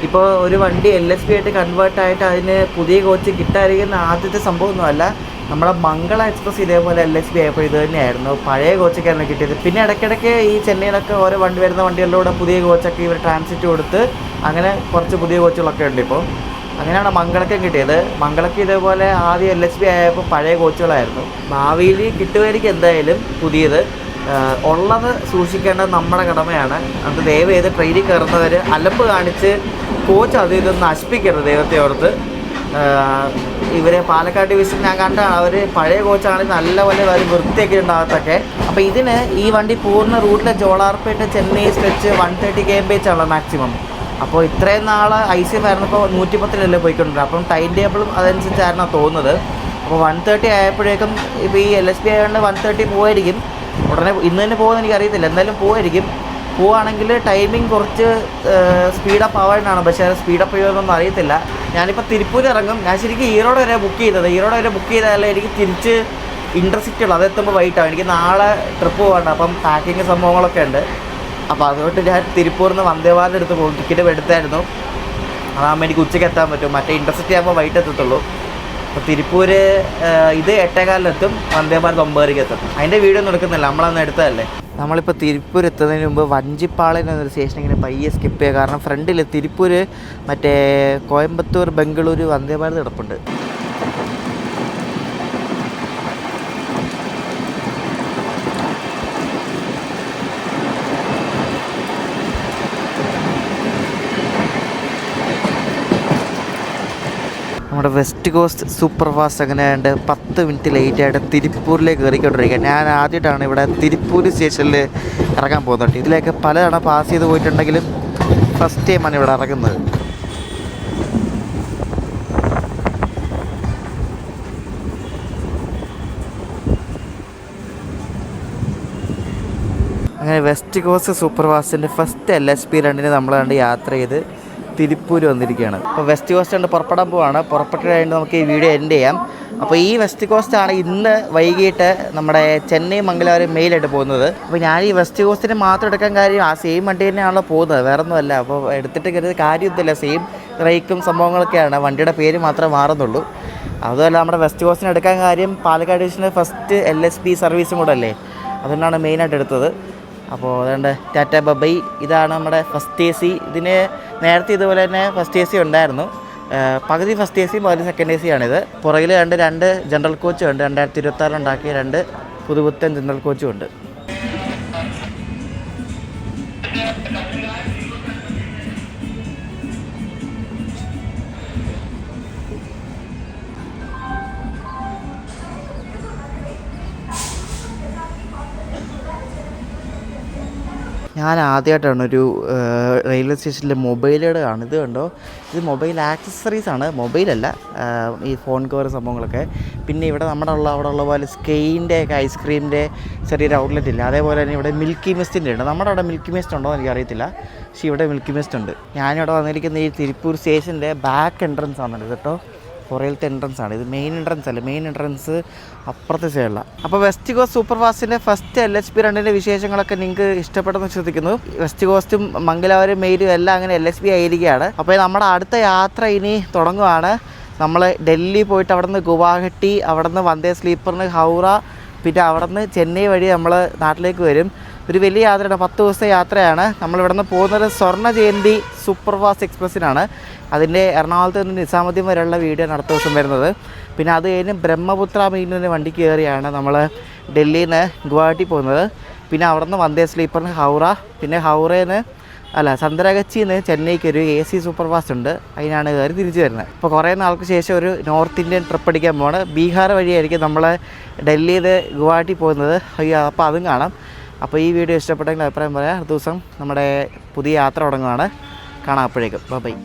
ഇപ്പോൾ ഒരു വണ്ടി LHB ആയിട്ട് കൺവേർട്ടായിട്ട് അതിന് പുതിയ കോച്ച് കിട്ടാതിരിക്കുന്ന ആദ്യത്തെ സംഭവമൊന്നുമല്ല. നമ്മുടെ മംഗള എക്സ്പ്രസ് ഇതേപോലെ LHB ആയപ്പോൾ ഇത് തന്നെയായിരുന്നു, പഴയ കോച്ചൊക്കെയാണ് കിട്ടിയത്. പിന്നെ ഇടയ്ക്കിടയ്ക്ക് ഈ ചെന്നൈയിലൊക്കെ ഓരോ വണ്ടി വരുന്ന വണ്ടികളിലൂടെ പുതിയ കോച്ചൊക്കെ ഇവർ ട്രാൻസിറ്റ് കൊടുത്ത് അങ്ങനെ കുറച്ച് പുതിയ കോച്ചുകളൊക്കെ ഉണ്ട്. ഇപ്പോൾ അങ്ങനെയാണ് മംഗളയ്ക്കും കിട്ടിയത്. മംഗളയ്ക്ക് ഇതേപോലെ ആദ്യം LHB ആയപ്പോൾ പഴയ കോച്ചുകളായിരുന്നു. ഭാവിയിൽ കിട്ടുമായിരിക്കും എന്തായാലും പുതിയത്. ഉള്ളത് സൂക്ഷിക്കേണ്ടത് നമ്മുടെ കടമയാണ്. അത് ദയവ് ചെയ്ത് ട്രെയിനിൽ കയറുന്നവർ അലമ്പ് കാണിച്ച് കോച്ച് അത് ഇതൊന്നും നശിപ്പിക്കരുത് ദൈവത്തെ ഓർത്ത്. ഇവരെ പാലക്കാട് ഡിവിഷൻ ഞാൻ കണ്ടാണ്, അവർ പഴയ കോച്ചാണെങ്കിൽ നല്ലപോലെ അവർ വൃത്തിയൊക്കെ ഉണ്ടാകത്തൊക്കെ. അപ്പോൾ ഇതിന് ഈ വണ്ടി പൂർണ്ണ റൂട്ടിലെ ജോളാർപേട്ട് ചെന്നൈ സ്ട്രെച്ച് 130 km/h ആണ് മാക്സിമം. അപ്പോൾ ഇത്രയും നാൾ ICF ആയിരുന്നപ്പോൾ 110 പോയിക്കൊണ്ടിരുന്നത്. അപ്പം ടൈം ടേബിളും അതനുസരിച്ചായിരുന്നു തോന്നുന്നത്. അപ്പോൾ 130 ആയപ്പോഴേക്കും ഇപ്പോൾ ഈ LHB ആയതുകൊണ്ട് 130 പോയിരിക്കും. ഉടനെ ഇന്ന് തന്നെ പോകുമെന്ന് എനിക്കറിയത്തില്ല, എന്തായാലും പോയിരിക്കും. പോവുകയാണെങ്കിൽ ടൈമിങ് കുറച്ച് സ്പീഡപ്പ് ആവാനാണ്, പക്ഷേ സ്പീഡപ്പ് ചെയ്യുമെന്നൊന്നും അറിയത്തില്ല. ഞാനിപ്പോൾ തിരുപ്പൂർ ഇറങ്ങും. ഞാൻ ശരിക്കും ഈറോഡ് വരെ ബുക്ക് ചെയ്തത്. ഈറോഡ് വരെ ബുക്ക് ചെയ്താലേ എനിക്ക് തിരിച്ച് ഇൻ്റർസിറ്റി ഉള്ളൂ. അതെത്തുമ്പോൾ വൈകിട്ടാവും. എനിക്ക് നാളെ ട്രിപ്പ് പോകണ്ട, അപ്പം പാക്കിങ് സംഭവങ്ങളൊക്കെ ഉണ്ട്. അപ്പോൾ അതുകൊണ്ട് ഞാൻ തിരുപ്പൂരിൽ നിന്ന് വന്ദേ ഭാരത് എടുത്ത് പോകും. ടിക്കറ്റ് എടുത്തായിരുന്നു. അതാകുമ്പോൾ എനിക്ക് ഉച്ചയ്ക്ക് എത്താൻ പറ്റും. മറ്റേ ഇൻ്റർസിറ്റി ആകുമ്പോൾ വൈകിട്ട് എത്തത്തുള്ളൂ. അപ്പോൾ തിരുപ്പൂർ ഇത് 8:15 വന്ദേ ഭാരത് 9 എത്തും. അതിൻ്റെ വീഡിയോ ഒന്നും എടുക്കുന്നില്ല, നമ്മളന്ന് എടുത്തതല്ലേ. നമ്മളിപ്പോൾ തിരുപ്പൂർ എത്തുന്നതിന് മുമ്പ് വഞ്ചിപ്പാളയം എന്നൊരു സ്റ്റേഷൻ ഇങ്ങനെ പയ്യെ സ്കിപ്പ് ചെയ്യുക. കാരണം ഫ്രണ്ടിൽ തിരുപ്പൂർ മറ്റേ കോയമ്പത്തൂർ ബംഗളൂരു വന്ദേ ഭാരത് കിടപ്പുണ്ട്. നമ്മുടെ വെസ്റ്റ് കോസ്റ്റ് സൂപ്പർ ഫാസ്റ്റ് അങ്ങനെ ആയതുകൊണ്ട് 10 മിനിറ്റ് ലേറ്റായിട്ട് തിരുപ്പൂരിലേക്ക് കയറിക്കൊണ്ടിരിക്കുക. ഞാൻ ആദ്യമായിട്ടാണ് ഇവിടെ തിരുപ്പൂർ സ്റ്റേഷനിൽ ഇറങ്ങാൻ പോകുന്നുണ്ട്. ഇതിലേക്ക് പലതവണ പാസ് ചെയ്ത് പോയിട്ടുണ്ടെങ്കിലും ഫസ്റ്റ് ടൈമാണ് ഇവിടെ ഇറങ്ങുന്നത്. അങ്ങനെ വെസ്റ്റ് കോസ്റ്റ് സൂപ്പർ ഫാസ്റ്റിൻ്റെ ഫസ്റ്റ് LHB 2 നമ്മളാണ്ട് യാത്ര ചെയ്ത് തിരുപ്പൂർ വന്നിരിക്കുകയാണ്. അപ്പോൾ വെസ്റ്റ് കോസ്റ്റ് കൊണ്ട് പുറപ്പെടാൻ പോവാണ്. പുറപ്പെട്ട് കഴിഞ്ഞിട്ട് നമുക്ക് ഈ വീഡിയോ എൻഡ് ചെയ്യാം. അപ്പോൾ ഈ വെസ്റ്റ് കോസ്റ്റാണ് ഇന്ന് വൈകിട്ട് നമ്മുടെ ചെന്നൈ മംഗലാപുരം മെയിലായിട്ട് പോകുന്നത്. അപ്പോൾ ഞാൻ ഈ വെസ്റ്റ് കോസ്റ്റിന് മാത്രം എടുക്കാൻ കാര്യം ആ സെയിം വണ്ടി തന്നെയാണല്ലോ പോകുന്നത്, വേറെ ഒന്നുമല്ല. അപ്പോൾ എടുത്തിട്ട് കരുതി കാര്യമൊന്നുമില്ല, സെയിം റേക്കും സംഭവങ്ങളൊക്കെയാണ്, വണ്ടിയുടെ പേര് മാത്രമേ മാറുന്നുള്ളൂ. അതുമല്ല നമ്മുടെ വെസ്റ്റ് കോസ്റ്റിന് എടുക്കാൻ കാര്യം പാലക്കാട് ഡിവിഷൻ്റെ ഫസ്റ്റ് LHB സർവീസും കൂടെ അല്ലേ, അതുകൊണ്ടാണ് മെയിനായിട്ട് എടുത്തത്. അപ്പോൾ അതുകൊണ്ട് ടാറ്റ ബൈ. ഇതാണ് നമ്മുടെ ഫസ്റ്റ് AC. ഇതിന് നേരത്തെ ഇതുപോലെ തന്നെ ഫസ്റ്റ് AC ഉണ്ടായിരുന്നു. പകുതി ഫസ്റ്റ് AC പകുതി സെക്കൻഡ് AC ആണിത്. പുറകിൽ രണ്ട് ജനറൽ കോച്ചും ഉണ്ട്. 2026 ഉണ്ടാക്കിയ 2 പുതുപുത്തൻ ജനറൽ കോച്ചും ഉണ്ട്. ഞാൻ ആദ്യമായിട്ടാണ് ഒരു റെയിൽവേ സ്റ്റേഷനിലെ മൊബൈലുകൾ കാണുന്നത്. ഇത് കണ്ടോ, ഇത് മൊബൈൽ ആക്സസറീസാണ്, മൊബൈലല്ല, ഈ ഫോൺ കവർ സംഭവങ്ങളൊക്കെ. പിന്നെ ഇവിടെ അവിടെ ഉള്ള പോലെ സ്കെയിൻ്റെ ഒക്കെ ഐസ്ക്രീമിൻ്റെ ചെറിയൊരു ഔട്ട്ലെറ്റ് ഇല്ല. അതേപോലെ തന്നെ ഇവിടെ മിൽക്കി മിസ്റ്റിൻ്റെ ഉണ്ട്. നമ്മുടെ അവിടെ മിൽക്കി മിസ്റ്റ് ഉണ്ടോ എന്ന് എനിക്കറിയത്തില്ല, പക്ഷേ ഇവിടെ മിൽക്കി മിസ്റ്റ് ഉണ്ട്. ഞാനിവിടെ വന്നിരിക്കുന്ന ഈ തിരുപ്പൂർ സ്റ്റേഷൻ്റെ ബാക്ക് എൻട്രൻസ് ആണത് കേട്ടോ. പുറയിലത്തെ എൻട്രൻസ് ആണ് ഇത്, മെയിൻ എൻട്രൻസ് അല്ല. മെയിൻ എൻട്രൻസ് അപ്പുറത്തെ സൈഡിലാണ്. അപ്പോൾ വെസ്റ്റ് കോസ്റ്റ് സൂപ്പർ ഫാസ്റ്റിൻ്റെ ഫസ്റ്റ് LHB 2 വിശേഷങ്ങളൊക്കെ നിങ്ങൾക്ക് ഇഷ്ടപ്പെട്ടെന്ന് വിശ്വസിക്കുന്നു. വെസ്റ്റ് കോസ്റ്റും മംഗലാപുരം മെയിലും എല്ലാം അങ്ങനെ LHB ആയിരിക്കുകയാണ്. അപ്പോൾ നമ്മുടെ അടുത്ത യാത്ര ഇനി തുടങ്ങുകയാണ്. നമ്മൾ ഡൽഹി പോയിട്ട് അവിടെ നിന്ന് ഗുവാഹട്ടി, അവിടെ നിന്ന് വന്ദേ സ്ലീപ്പറിന് ഹൗറ, പിന്നെ അവിടെ നിന്ന് ചെന്നൈ വഴി നമ്മൾ നാട്ടിലേക്ക് വരും. ഒരു വലിയ യാത്രയാണ്, 10 ദിവസത്തെ യാത്രയാണ്. നമ്മളിവിടെ നിന്ന് പോകുന്നത് സ്വർണ്ണ ജയന്തി സൂപ്പർ ഫാസ്റ്റ് എക്സ്പ്രസ്സിനാണ്. അതിൻ്റെ എറണാകുളത്ത് നിന്ന് നിസാമുദ്ദീൻ വരെയുള്ള വീഡിയോ ആണ് അടുത്ത ദിവസം വരുന്നത്. പിന്നെ അത് കഴിഞ്ഞ് ബ്രഹ്മപുത്ര മെയിലിൻ്റെ വണ്ടി കയറിയാണ് നമ്മൾ ഡൽഹിയിൽ നിന്ന് ഗുവാഹട്ടി പോകുന്നത്. പിന്നെ അവിടെ നിന്ന് വന്ദേ സ്ലീപ്പറിന് ഹൗറ, പിന്നെ സന്തരഗച്ചിയിൽ നിന്ന് ചെന്നൈക്ക് ഒരു AC സൂപ്പർ ഫാസ്റ്റ് ഉണ്ട്, അതിനാണ് കയറി തിരിച്ചു വരുന്നത്. അപ്പോൾ കുറേ നാൾക്ക് ശേഷം ഒരു നോർത്ത് ഇന്ത്യൻ ട്രിപ്പ് അടിക്കാൻ പോവാണ്. ബീഹാർ വഴിയായിരിക്കും നമ്മൾ ഡൽഹിയിൽ ഗുവാഹട്ടി പോകുന്നത്. അപ്പോൾ അതും കാണാം. അപ്പോൾ ഈ വീഡിയോ ഇഷ്ടപ്പെട്ടെങ്കിൽ അഭിപ്രായം പറയാം. അടുത്ത ദിവസം നമ്മുടെ പുതിയ യാത്ര തുടങ്ങുകയാണ്. കാണാം അപ്പോഴേക്കും. ബൈ.